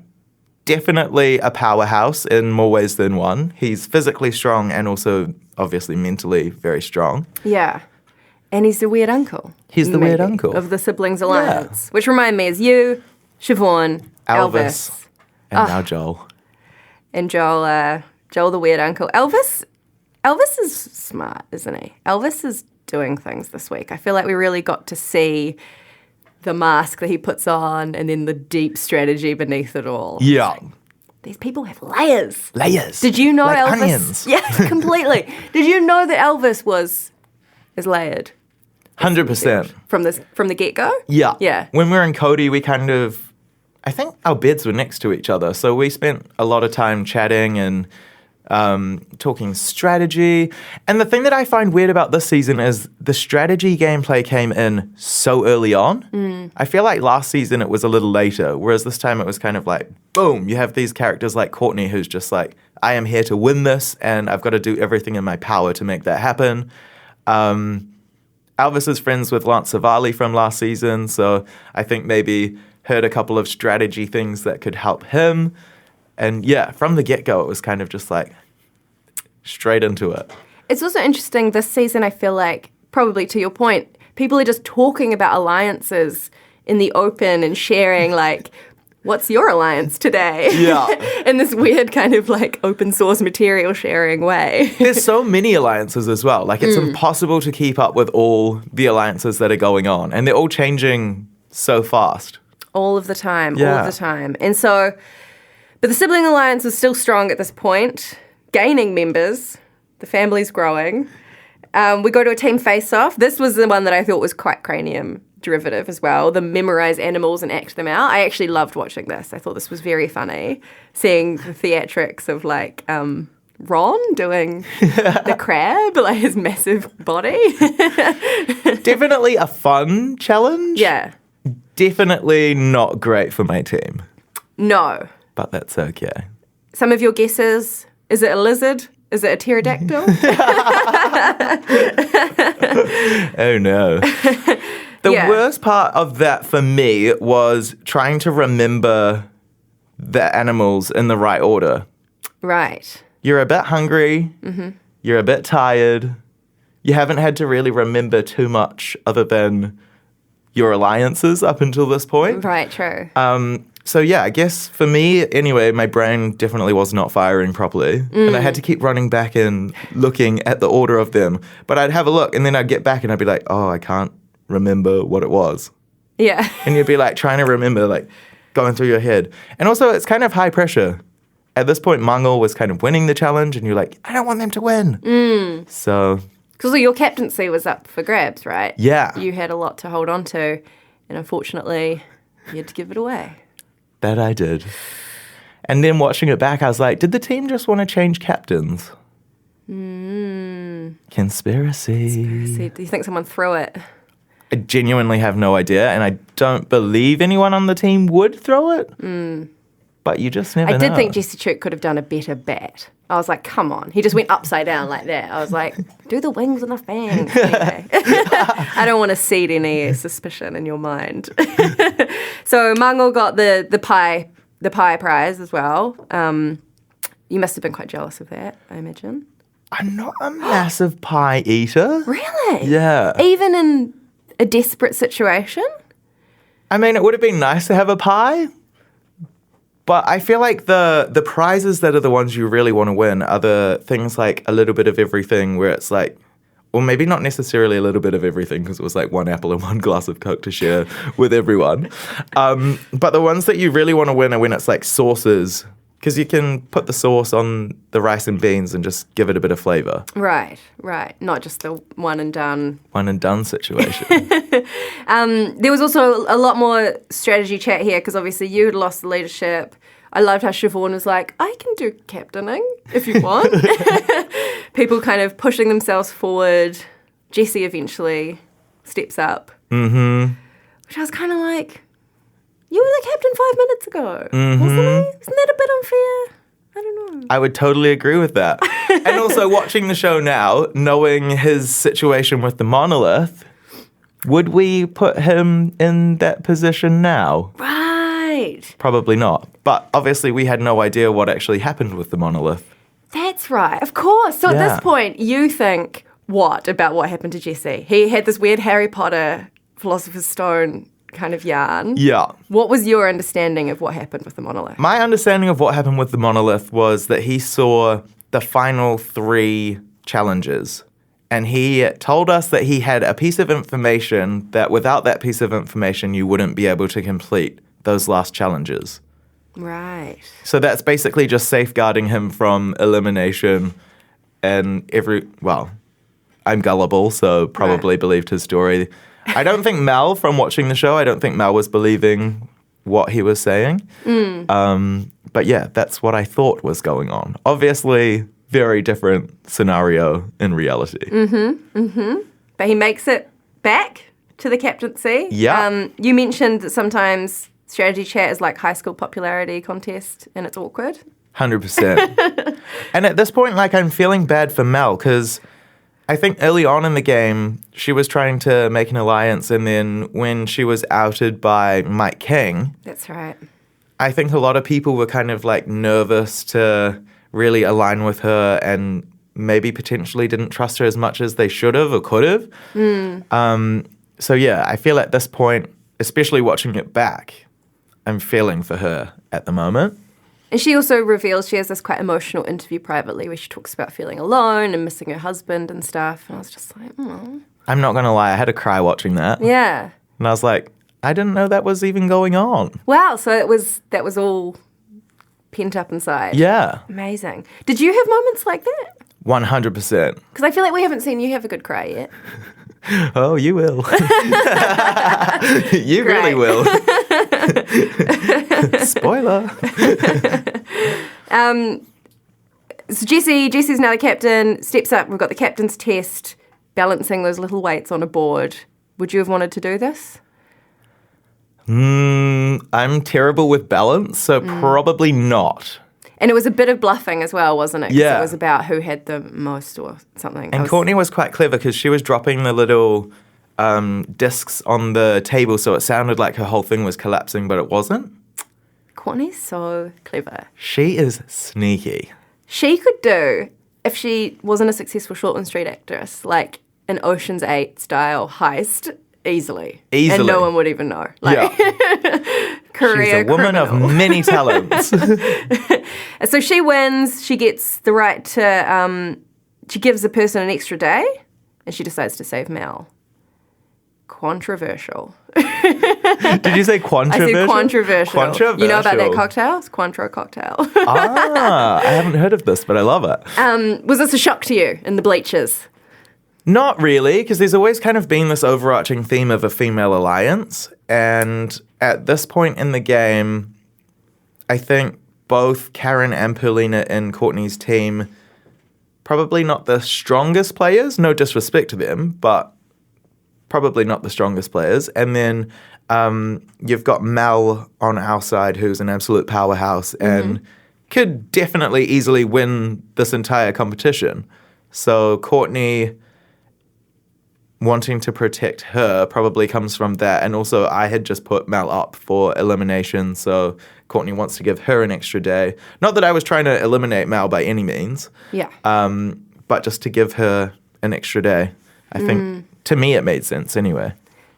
Definitely a powerhouse in more ways than one. He's physically strong and also obviously mentally very strong. Yeah. And he's the weird uncle. He's the weird uncle. Of the Siblings Alliance, which remind me is you, Siobhan, Elvis. And now Joel. And Joel the weird uncle. Elvis is smart, isn't he? Elvis is doing things this week. I feel like we really got to see the mask that he puts on and then the deep strategy beneath it all. Yeah. These people have layers. Layers. Did you know like Elvis? Onions. Yeah, completely. Did you know that Elvis is layered? 100%. From the get-go? Yeah. Yeah. When we were in Cody, I think our beds were next to each other, so we spent a lot of time chatting and talking strategy. And the thing that I find weird about this season is the strategy gameplay came in so early on. I feel like last season it was a little later, whereas this time it was kind of like, boom, you have these characters like Courtney who's just like, I am here to win this and I've got to do everything in my power to make that happen. Elvis is friends with Lance Savali from last season, so I think maybe heard a couple of strategy things that could help him. And yeah, from the get-go, it was kind of just like straight into it. It's also interesting this season, I feel like, probably to your point, people are just talking about alliances in the open and sharing like, what's your alliance today? Yeah. In this weird kind of like open source material sharing way. There's so many alliances as well. Like it's impossible to keep up with all the alliances that are going on. And they're all changing so fast. All of the time. And so, but the sibling alliance was still strong at this point, gaining members. The family's growing. We go to a team face-off. This was the one that I thought was quite cranium derivative as well, the memorize animals and act them out. I actually loved watching this. I thought this was very funny, seeing the theatrics of like Ron doing the crab, like his massive body. Definitely a fun challenge. Yeah. Definitely not great for my team. No. But that's okay. Some of your guesses, is it a lizard? Is it a pterodactyl? Oh no. The worst part of that for me was trying to remember the animals in the right order. Right. You're a bit hungry. You're a bit tired. You haven't had to really remember too much other than your alliances up until this point. Right, true. So yeah, I guess for me, anyway, my brain definitely was not firing properly. And I had to keep running back and looking at the order of them. But I'd have a look and then I'd get back and I'd be like, oh, I can't remember what it was. Yeah. And you'd be like trying to remember, like going through your head. And also it's kind of high pressure. At this point, Mangel was kind of winning the challenge and you're like, I don't want them to win. So... Because your captaincy was up for grabs, right? Yeah. You had a lot to hold on to, and unfortunately, you had to give it away. That I did. And then watching it back, I was like, did the team just want to change captains? Conspiracy. Do you think someone threw it? I genuinely have no idea, and I don't believe anyone on the team would throw it. But you just never know. I did think Jesse Chuk could have done a better bat. I was like, come on. He just went upside down like that. I was like, do the wings and the fangs. Anyway. I don't want to seed any suspicion in your mind. So Mangel got the pie prize as well. You must have been quite jealous of that, I imagine. I'm not a massive pie eater. Really? Yeah. Even in a desperate situation? I mean, it would have been nice to have a pie. But I feel like the prizes that are the ones you really want to win are the things like a little bit of everything where it's like, or maybe not necessarily a little bit of everything because it was like one apple and one glass of Coke to share with everyone. But the ones that you really want to win are when it's like sauces because you can put the sauce on the rice and beans and just give it a bit of flavour. Right. Not just the one and done. One and done situation. There was also a lot more strategy chat here because obviously you had lost the leadership. I loved how Siobhan was like, I can do captaining if you want. People kind of pushing themselves forward. Jesse eventually steps up. Which I was kind of like, you were the captain 5 minutes ago, wasn't he? Isn't that a bit unfair? I don't know. I would totally agree with that. And also watching the show now, knowing his situation with the monolith, would we put him in that position now? Right. Probably not. But obviously we had no idea what actually happened with the monolith. That's right. Of course. So at this point, you think what about what happened to Jesse? He had this weird Harry Potter Philosopher's Stone kind of yarn. Yeah. What was your understanding of what happened with the monolith? My understanding of what happened with the monolith was that he saw the final 3 challenges. And he told us that he had a piece of information that without that piece of information, you wouldn't be able to complete those last challenges. Right. So that's basically just safeguarding him from elimination and I'm gullible, so probably believed his story. I don't think Mel, from watching the show, I don't think Mel was believing what he was saying. But yeah, that's what I thought was going on. Obviously, very different scenario in reality. But he makes it back to the captaincy. Yeah. You mentioned that sometimes strategy chat is like high school popularity contest and it's awkward. 100%. And at this point, like, I'm feeling bad for Mel because I think early on in the game, she was trying to make an alliance, and then when she was outed by Mike King... That's right. I think a lot of people were kind of, like, nervous to really align with her and maybe potentially didn't trust her as much as they should have or could have. So, yeah, I feel at this point, especially watching it back, I'm feeling for her at the moment. And she also reveals she has this quite emotional interview privately where she talks about feeling alone and missing her husband and stuff. And I was just like, oh. I'm not going to lie, I had a cry watching that. Yeah. And I was like, I didn't know that was even going on. Wow, so that was all pent up inside. Yeah. Amazing. Did you have moments like that? 100%. Because I feel like we haven't seen you have a good cry yet. Oh, you will. You really will. Spoiler. So Jesse's now the captain, steps up, we've got the captain's test, balancing those little weights on a board. Would you have wanted to do this? I'm terrible with balance, so probably not. And it was a bit of bluffing as well, wasn't it? 'Cause Yeah. it was about who had the most or something. And Courtney was quite clever because she was dropping the little discs on the table, so it sounded like her whole thing was collapsing, but it wasn't. Courtney's so clever. She is sneaky. She could do, if she wasn't a successful Shortland Street actress, like an Ocean's 8 style heist easily. Easily. And no one would even know. Like, career She's a woman criminal. of many talents. So she wins. She gets the right to, she gives the person an extra day, and she decides to save Mel. Controversial. Did you say controversial? I said controversial. Controversial. You know about that cocktail? It's Cointreau cocktail. I haven't heard of this, but I love it. Was this a shock to you in the bleachers? Not really, because there's always kind of been this overarching theme of a female alliance. And at this point in the game, I think both Karen and Paulina in Courtney's team, probably not the strongest players, no disrespect to them, but probably not the strongest players. And then you've got Mel on our side, who's an absolute powerhouse and could definitely easily win this entire competition. So Courtney wanting to protect her probably comes from that. And also I had just put Mel up for elimination, so Courtney wants to give her an extra day. Not that I was trying to eliminate Mel by any means. Yeah. But just to give her an extra day. I think, to me, it made sense anyway.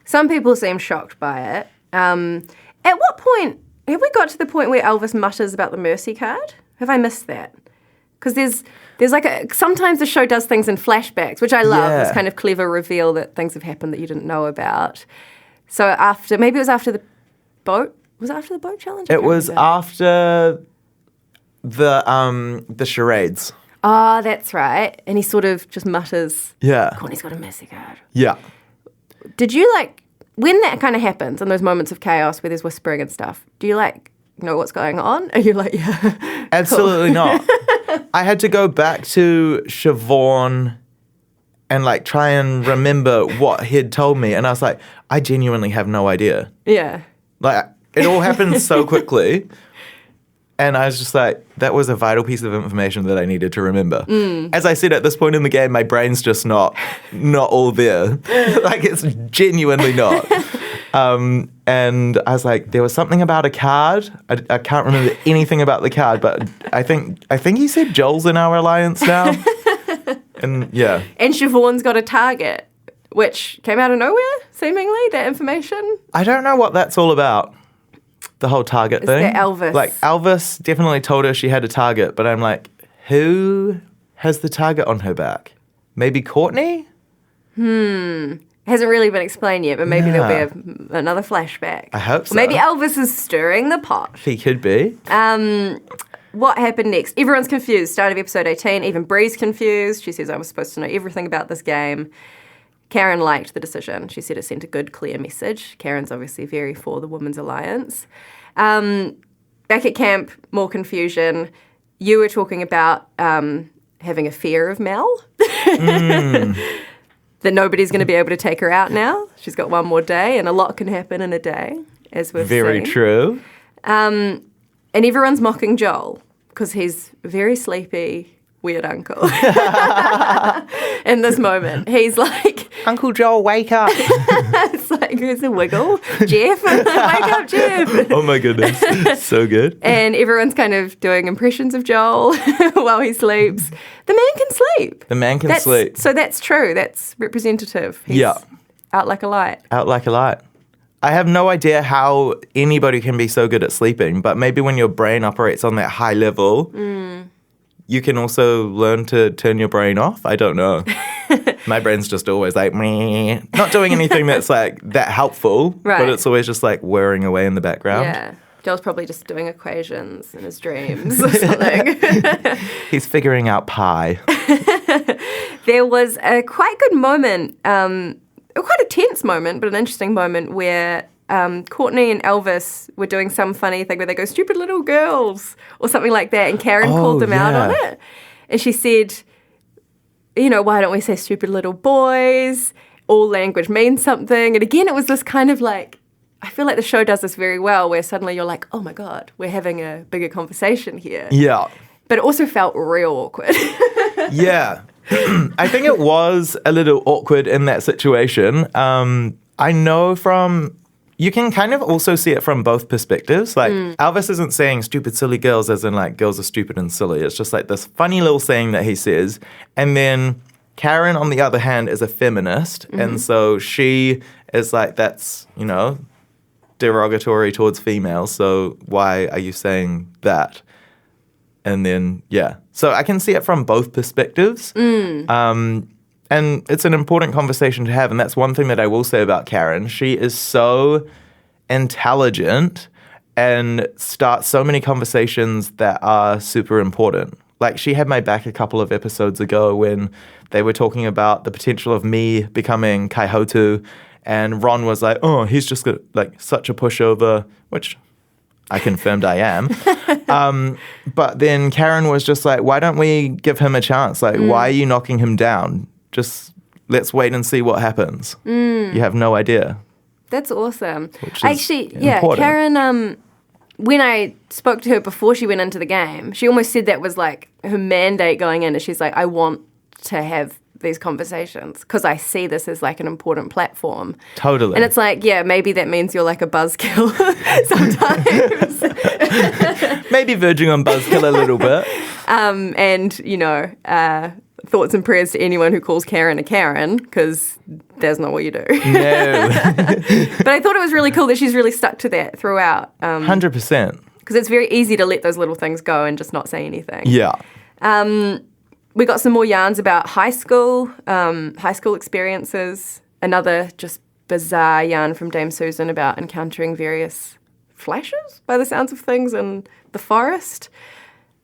Some people seem shocked by it. At what point, have we got to the point where Elvis mutters about the mercy card? Have I missed that? Because there's like sometimes the show does things in flashbacks, which I love. Yeah. This kind of clever reveal that things have happened that you didn't know about. So maybe it was after the boat. Was it after the boat challenge? It was after the charades. Oh, that's right. And he sort of just mutters, Yeah. Courtney's got a mercy card. Yeah. Did you when that kind of happens in those moments of chaos where there's whispering and stuff, do you know what's going on? Are you like, yeah? Absolutely not. I had to go back to Siobhan and try and remember what he'd told me. And I was like, I genuinely have no idea. Yeah. It all happened so quickly. And I was just like, that was a vital piece of information that I needed to remember. As I said, at this point in the game, my brain's just not all there. It's genuinely not. And I was like, there was something about a card. I can't remember anything about the card, but I think he said Joel's in our alliance now. And yeah. And Siobhan's got a target, which came out of nowhere, seemingly, that information. I don't know what that's all about. The whole target thing. It's the Elvis. Elvis definitely told her she had a target, but I'm like, who has the target on her back? Maybe Courtney? Hasn't really been explained yet, but maybe there'll be another flashback. I hope so. Or maybe Elvis is stirring the pot. He could be. What happened next? Everyone's confused. Start of episode 18, even Bree's confused. She says, I was supposed to know everything about this game. Karen liked the decision. She said it sent a good, clear message. Karen's obviously very for the Women's Alliance. Back at camp, more confusion. You were talking about having a fear of Mel. That nobody's going to be able to take her out now. She's got one more day, and a lot can happen in a day, as we've seen. Very true. And everyone's mocking Joel because he's very sleepy, weird uncle. In this moment, he's like, Uncle Joel, wake up. It's like, there's a wiggle. Jeff, wake up, Jeff. Oh my goodness. So good. And everyone's kind of doing impressions of Joel while he sleeps. The man can sleep. The man can sleep. So that's true. That's representative. He's out like a light. Out like a light. I have no idea how anybody can be so good at sleeping, but maybe when your brain operates on that high level, you can also learn to turn your brain off. I don't know. My brain's just always like, meh. Not doing anything that's that helpful, but it's always just whirring away in the background. Yeah. Joel's probably just doing equations in his dreams or something. He's figuring out pi. There was a quite good moment, quite a tense moment, but an interesting moment where Courtney and Elvis were doing some funny thing where they go, stupid little girls, or something like that, and Karen called them out on it. And she said, why don't we say stupid little boys? All language means something. And again, it was this kind of I feel like the show does this very well, where suddenly you're like, oh my God, we're having a bigger conversation here. Yeah. But it also felt real awkward. Yeah. I think it was a little awkward in that situation. I know you can kind of also see it from both perspectives. Elvis isn't saying stupid, silly girls as in girls are stupid and silly. It's just this funny little saying that he says. And then Karen, on the other hand, is a feminist. And so she is like, that's, derogatory towards females. So why are you saying that? And then, So I can see it from both perspectives. And it's an important conversation to have. And that's one thing that I will say about Karen. She is so intelligent and starts so many conversations that are super important. Like, she had my back a couple of episodes ago when they were talking about the potential of me becoming Kaihotu. And Ron was like, oh, he's just got, like, such a pushover, which I confirmed I am. But then Karen was just like, why don't we give him a chance? Like, why are you knocking him down? Just let's wait and see what happens. You have no idea. That's awesome. Important. Karen, when I spoke to her before she went into the game, she almost said that was like her mandate going in. And she's like, I want to have these conversations because I see this as like an important platform. Totally. And it's like, maybe that means you're like a buzzkill sometimes. Maybe verging on buzzkill a little bit. Thoughts and prayers to anyone who calls Karen a Karen, because that's not what you do. No. But I thought it was really cool that she's really stuck to that throughout. 100%. Because it's very easy to let those little things go and just not say anything. Yeah. We got some more yarns about high school experiences. Another just bizarre yarn from Dame Susan about encountering various flashes, by the sounds of things, in the forest.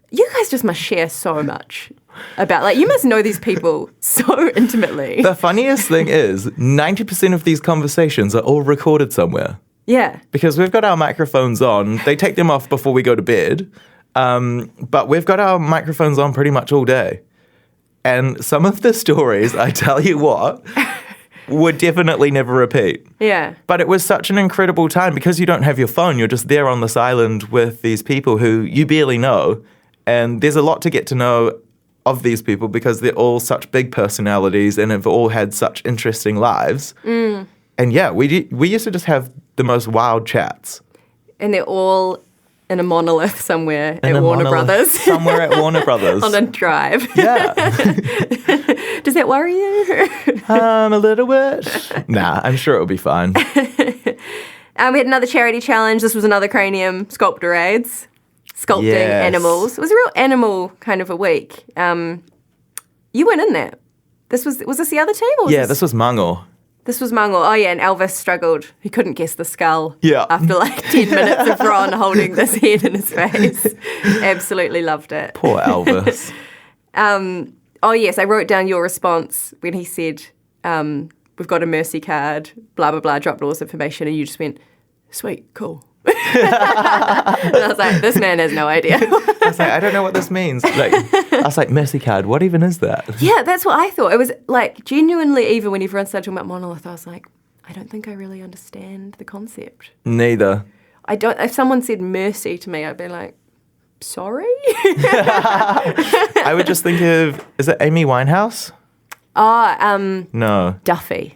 You guys just must share so much about, like, you must know these people so intimately. The funniest thing is 90% of these conversations are all recorded somewhere. Yeah. Because we've got our microphones on. They take them off before we go to bed. But we've got our microphones on pretty much all day. And some of the stories, I tell you what, would definitely never repeat. Yeah. But it was such an incredible time because you don't have your phone. You're just there on this island with these people who you barely know. And there's a lot to get to know of these people because they're all such big personalities and have all had such interesting lives. And we used to just have the most wild chats. And they're all in a monolith somewhere at Warner Brothers. Somewhere at Warner Brothers. On a drive. Yeah. Does that worry you? A little bit. Nah, I'm sure it'll be fine. We had another charity challenge. This was another cranium sculptorades. Sculpting animals. It was a real animal kind of a week. You went in there. Was this the other team? Or this was Mango. This was Mango. Oh, yeah, and Elvis struggled. He couldn't guess the skull. Yeah. After like 10 minutes of Ron holding this head in his face. Absolutely loved it. Poor Elvis. Oh, yes, I wrote down your response when he said, we've got a mercy card, blah, blah, blah, dropped all this information, and you just went, sweet, cool. And I was like, this man has no idea. I was like, I don't know what this means. I was like, mercy card, what even is that? Yeah, that's what I thought. It was like genuinely, even when everyone started talking about monolith, I was like, I don't think I really understand the concept. Neither. If someone said mercy to me, I'd be like, sorry? I would just think of, is it Amy Winehouse? No. Duffy.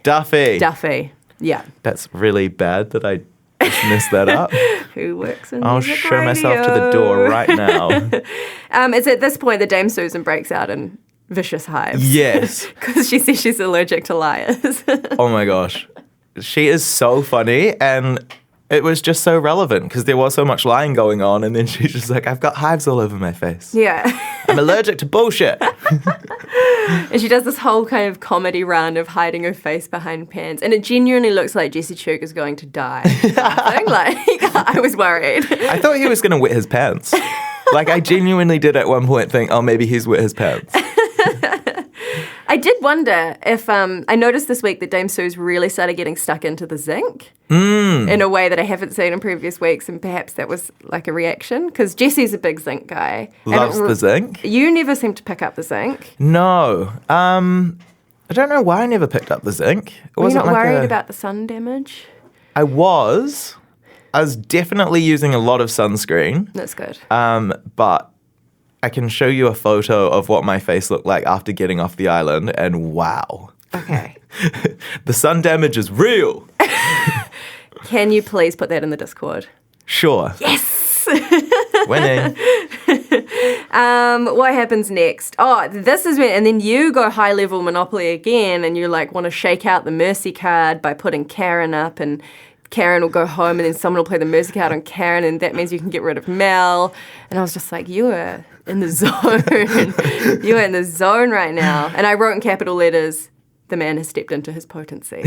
Yeah. That's really bad that I just messed that up. Who works in I'll music show radio. myself to the door right now. It's at this point that Dame Susan breaks out in vicious hives. Yes. Because she says she's allergic to liars. Oh my gosh. She is so funny, and it was just so relevant because there was so much lying going on, and then she's just like, I've got hives all over my face. Yeah. I'm allergic to bullshit. And she does this whole kind of comedy run of hiding her face behind pants, and it genuinely looks like Jesse Chuk is going to die. I was worried. I thought he was going to wet his pants. I genuinely did at one point think, oh, maybe he's wet his pants. I did wonder if, I noticed this week that Dame Sue's really started getting stuck into the zinc in a way that I haven't seen in previous weeks, and perhaps that was like a reaction, because Jesse's a big zinc guy. Loves the zinc. You never seem to pick up the zinc. No. I don't know why I never picked up the zinc. Were you not worried about the sun damage? I was definitely using a lot of sunscreen. That's good. But I can show you a photo of what my face looked like after getting off the island, and wow. Okay. The sun damage is real. Can you please put that in the Discord? Sure. Yes! Winning. What happens next? Oh, this is when, and then you go high level Monopoly again, and you like want to shake out the Mercy card by putting Karen up, and Karen will go home, and then someone will play the Mercy card on Karen, and that means you can get rid of Mel. And I was just like, you are in the zone. You are in the zone right now. And I wrote in capital letters, the man has stepped into his potency.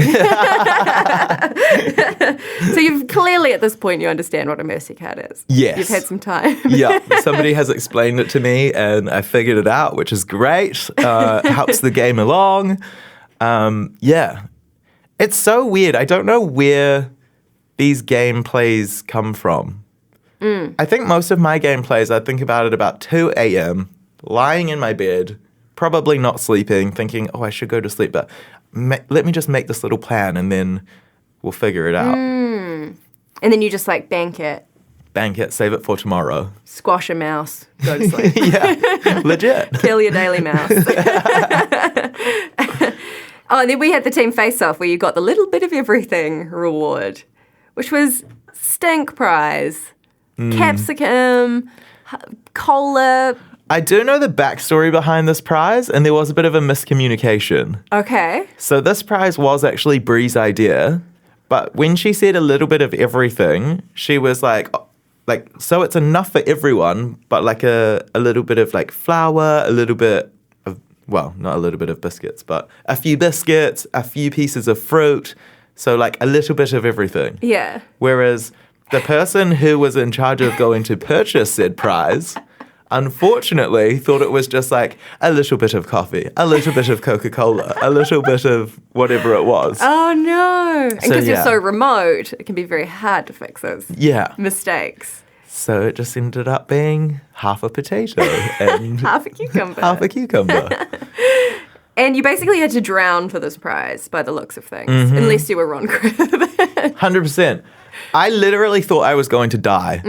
So you've clearly at this point you understand what a Mercy card is. Yes. You've had some time. Yeah, somebody has explained it to me and I figured it out, which is great. Helps the game along. Yeah. It's so weird. I don't know where these gameplays come from. I think most of my gameplays, I think about it about 2 a.m., lying in my bed, probably not sleeping, thinking, oh, I should go to sleep, but let me just make this little plan and then we'll figure it out. And then you just like bank it. Bank it, save it for tomorrow. Squash a mouse, go to sleep. Yeah, legit. Kill your daily mouse. Oh, and then we had the team face-off where you got the little bit of everything reward, which was stink prize, capsicum, cola. I do know the backstory behind this prize, and there was a bit of a miscommunication. Okay. So this prize was actually Bree's idea, but when she said a little bit of everything, she was like, so it's enough for everyone, but like a little bit of like flour, a little bit of, well, not a little bit of biscuits, but a few biscuits, a few pieces of fruit, so like a little bit of everything. Yeah. Whereas the person who was in charge of going to purchase said prize unfortunately thought it was just like a little bit of coffee, a little bit of Coca-Cola, a little bit of whatever it was. Oh, no. And because yeah. you're so remote, it can be very hard to fix those mistakes. So it just ended up being half a potato and half a cucumber. Half a cucumber. And you basically had to drown for this prize by the looks of things, unless you were Ron Cribb. 100%. I literally thought I was going to die.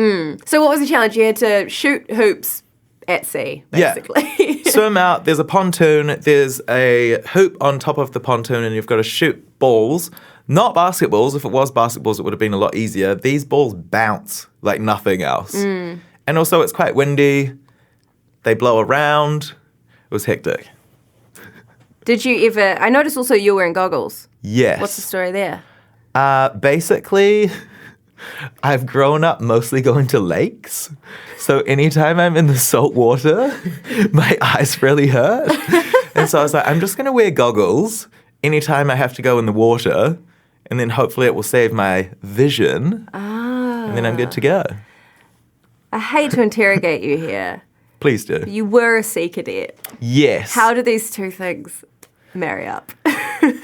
So what was the challenge? You had to shoot hoops at sea, basically. Yeah. Swim out, there's a pontoon, there's a hoop on top of the pontoon, and you've got to shoot balls. Not basketballs. If it was basketballs, it would have been a lot easier. These balls bounce like nothing else. And also it's quite windy. They blow around. It was hectic. Did you ever... I noticed also you were wearing goggles. Yes. What's the story there? Basically, I've grown up mostly going to lakes. So anytime I'm in the salt water, my eyes really hurt. And so I was like, I'm just going to wear goggles anytime I have to go in the water. And then hopefully it will save my vision. And then I'm good to go. I hate to interrogate you here. Please do. You were a sea cadet. Yes. How do these two things marry up?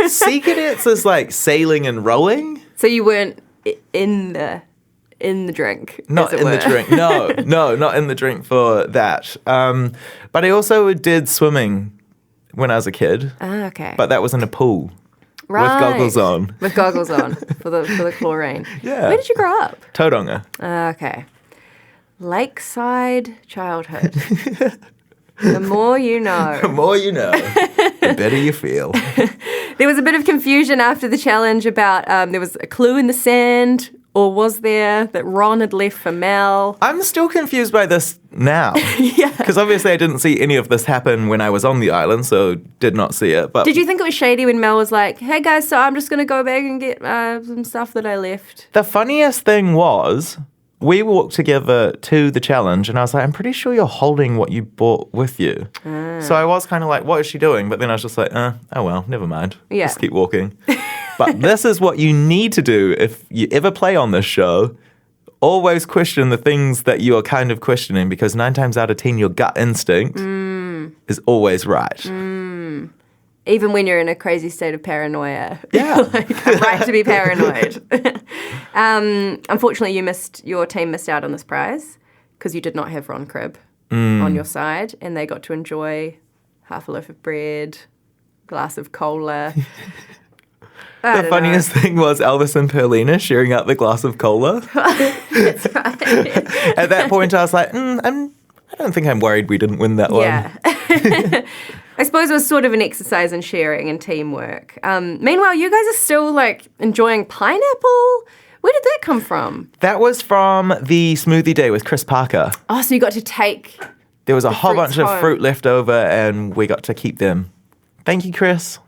Sea cadets is like sailing and rowing. So you weren't in the drink? Not in the drink. No, not in the drink for that. But I also did swimming when I was a kid. Ah, okay. But that was in a pool. Right. With goggles on. With goggles on for the chlorine. Yeah. Where did you grow up? Tauranga. Okay. Lakeside childhood. The more you know. The more you know, the better you feel. There was a bit of confusion after the challenge about there was a clue in the sand, or was there, that Ron had left for Mel. I'm still confused by this now. Yeah. Because obviously I didn't see any of this happen when I was on the island, so did not see it. But did you think it was shady when Mel was like, hey guys, so I'm just going to go back and get some stuff that I left? The funniest thing was, we walked together to the challenge, and I was like, I'm pretty sure you're holding what you brought with you. So I was kind of like, what is she doing? But then I was just like, oh well, never mind. Yeah. Just keep walking. But this is what you need to do if you ever play on this show. Always question the things that you are kind of questioning, because 9 times out of 10, your gut instinct is always right. Even when you're in a crazy state of paranoia. Yeah. Like, right to be paranoid. Unfortunately, your team missed out on this prize because you did not have Ron Cribb on your side, and they got to enjoy half a loaf of bread, glass of cola. The funniest thing was Elvis and Perlina sharing out the glass of cola. That's right. At that point, I was like, I don't think I'm worried we didn't win that one. Yeah. I suppose it was sort of an exercise in sharing and teamwork. Meanwhile, you guys are still like enjoying pineapple. Where did that come from? That was from the smoothie day with Chris Parker. Oh, so you got to take there was a whole fruit's bunch of home. fruit left over, and we got to keep them. Thank you, Chris.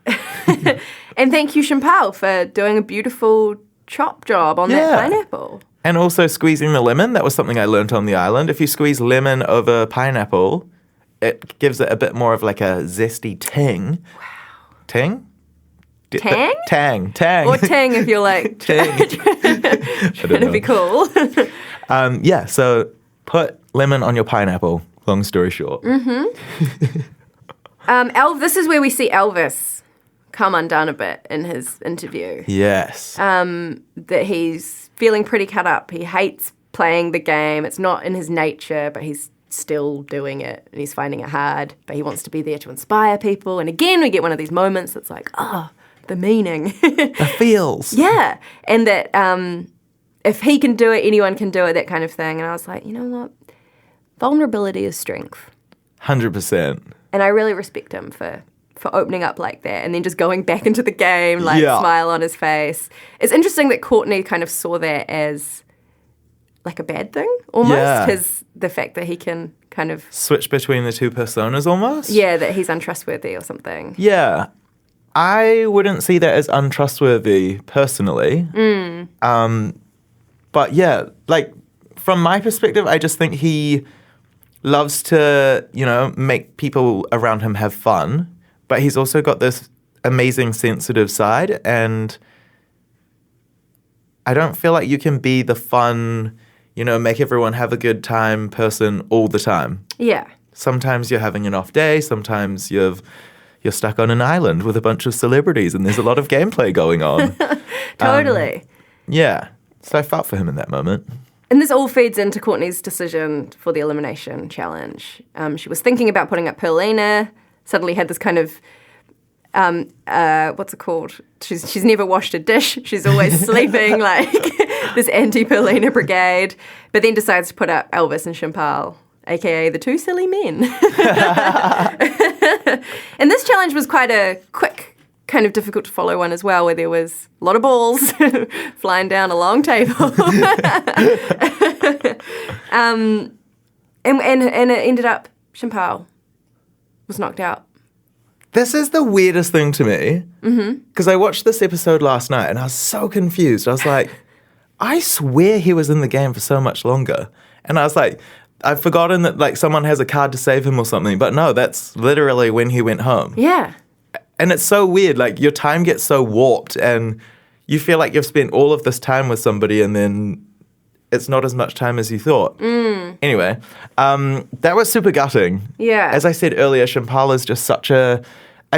And thank you, Champal, for doing a beautiful chop job on that pineapple. And also squeezing the lemon. That was something I learnt on the island. If you squeeze lemon over pineapple, it gives it a bit more of like a zesty ting. Wow. Ting? Tang? Tang. Or tang if you're like trying to be cool. So put lemon on your pineapple, long story short. This is where we see Elvis come undone a bit in his interview. Yes. That he's feeling pretty cut up. He hates playing the game. It's not in his nature, but he's still doing it and he's finding it hard, but he wants to be there to inspire people. And again, we get one of these moments that's like, the meaning. The feels. Yeah. And that if he can do it, anyone can do it, that kind of thing. And I was like, you know what? Vulnerability is strength. 100%. And I really respect him for opening up like that and then just going back into the game, smile on his face. It's interesting that Courtney kind of saw that as like a bad thing, almost. The fact that he can kind of switch between the two personas almost? Yeah, that he's untrustworthy or something. Yeah. I wouldn't see that as untrustworthy personally. But yeah, like from my perspective, I just think he loves to, make people around him have fun. But he's also got this amazing sensitive side. And I don't feel like you can be the fun, make everyone have a good time person all the time. Yeah. Sometimes you're having an off day. Sometimes you're stuck on an island with a bunch of celebrities and there's a lot of gameplay going on. Totally. Yeah. So I felt for him in that moment. And this all feeds into Courtney's decision for the elimination challenge. She was thinking about putting up Perlina, suddenly had this kind of, what's it called? She's never washed a dish. She's always sleeping, like this anti-Perlina brigade. But then decides to put up Elvis and Champal, a.k.a. the two silly men. And this challenge was quite a quick, kind of difficult to follow one as well, where there was a lot of balls flying down a long table. And it ended up Champal was knocked out. This is the weirdest thing to me. Because I watched this episode last night and I was so confused. I was like, I swear he was in the game for so much longer. And I was like, I've forgotten that like someone has a card to save him or something. But no, that's literally when he went home. Yeah. And it's so weird. Like your time gets so warped and you feel like you've spent all of this time with somebody and then it's not as much time as you thought. Anyway, that was super gutting. Yeah. As I said earlier, Champal is just such a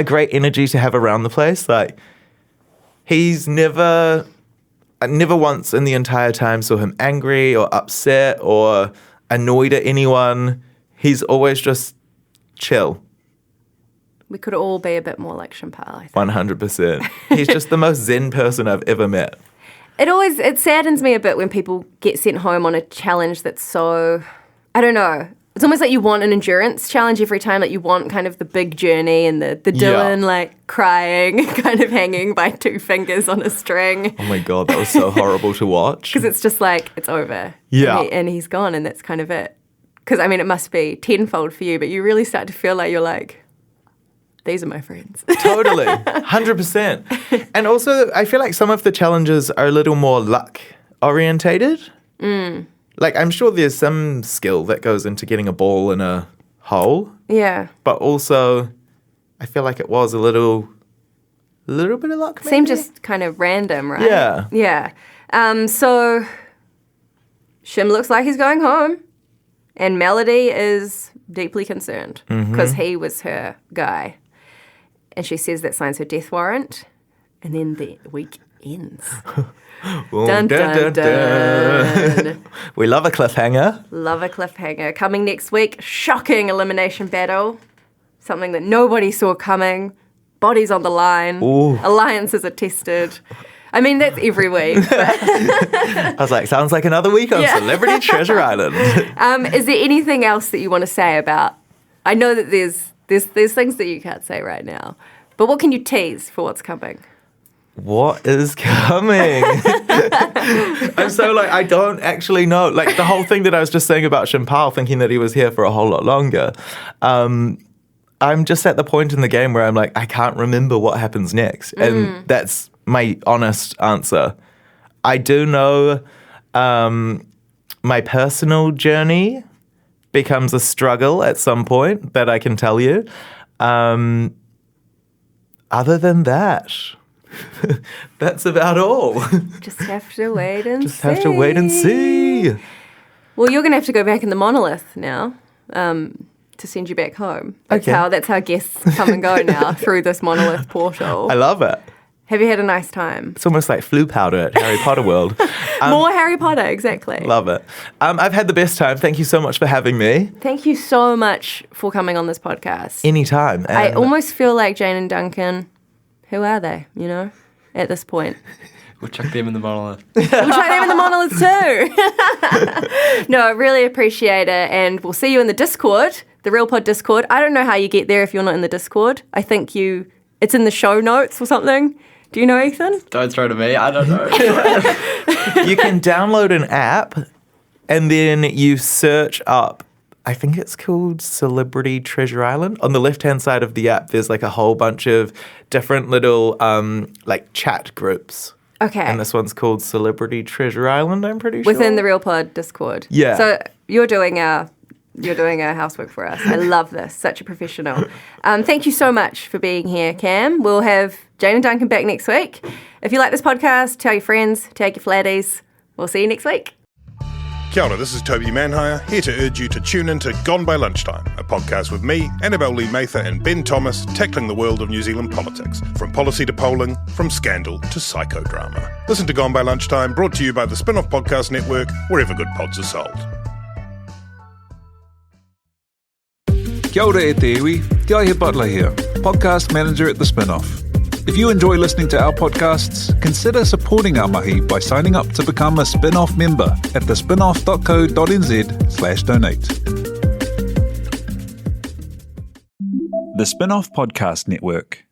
great energy to have around the place. Like he's never once in the entire time saw him angry or upset or annoyed at anyone. He's always just chill. We could all be a bit more like Champal, I think. 100%. He's just the most zen person I've ever met. It saddens me a bit when people get sent home on a challenge that's so, I don't know. It's almost like you want an endurance challenge every time. Like you want kind of the big journey and the Dylan like crying, kind of hanging by two fingers on a string. Oh my God, that was so horrible to watch. Because it's just like, it's over. Yeah. And he's gone and that's kind of it. Because, I mean, it must be tenfold for you, but you really start to feel like you're like, these are my friends. Totally. 100%. And also, I feel like some of the challenges are a little more luck orientated. Like, I'm sure there's some skill that goes into getting a ball in a hole. Yeah. But also, I feel like it was a little bit of luck, maybe? Seemed just kind of random, right? Yeah. Yeah. So, Shim looks like he's going home. And Melody is deeply concerned because he was her guy. And she says that signs her death warrant. And then the week ends. Dun, dun, dun. We love a cliffhanger. Love a cliffhanger. Coming next week, shocking elimination battle. Something that nobody saw coming. Bodies on the line. Ooh. Alliances are tested. I mean, that's every week. I was like, sounds like another week on Celebrity Treasure Island. Is there anything else that you want to say about... I know that there's things that you can't say right now. But what can you tease for what's coming? what is coming? I'm so like, I don't actually know. Like the whole thing that I was just saying about Shimpao, thinking that he was here for a whole lot longer. I'm just at the point in the game where I'm like, I can't remember what happens next. And that's my honest answer. I do know my personal journey becomes a struggle at some point, that I can tell you. Other than that, that's about all. Just have to wait and see. Just have to wait and see. Well, you're going to have to go back in the monolith now to send you back home. That's how guests come and go now, through this monolith portal. I love it. Have you had a nice time? It's almost like flu powder at Harry Potter World. More Harry Potter, exactly. Love it. I've had the best time. Thank you so much for having me. Thank you so much for coming on this podcast. Anytime. I almost feel like Jane and Duncan, who are they, at this point? We'll chuck them in the monolith. We'll chuck them in the monolith too. No, I really appreciate it. And we'll see you in the Discord, the Real Pod Discord. I don't know how you get there if you're not in the Discord. I think it's in the show notes or something. Do you know, Ethan? Don't throw to me. I don't know. You can download an app and then you search up, I think it's called Celebrity Treasure Island. On the left-hand side of the app, there's like a whole bunch of different little like chat groups. Okay. And this one's called Celebrity Treasure Island, I'm pretty sure. Within the Real Pod Discord. Yeah. So you're doing our housework for us. I love this. Such a professional. Thank you so much for being here, Cam. We'll have Jane and Duncan back next week. If you like this podcast, tell your friends, tag your flatties. We'll see you next week. Kia ora, this is Toby Manhire, here to urge you to tune in to Gone by Lunchtime, a podcast with me, Annabelle Lee Mather and Ben Thomas, tackling the world of New Zealand politics, from policy to polling, from scandal to psychodrama. Listen to Gone by Lunchtime, brought to you by the Spin-Off Podcast Network, wherever good pods are sold. Kia ora e te iwi, Te Aihe Butler here, podcast manager at The Spin-Off. If you enjoy listening to our podcasts, consider supporting our mahi by signing up to become a Spin-Off member at thespinoff.co.nz/donate. The Spin-Off Podcast Network.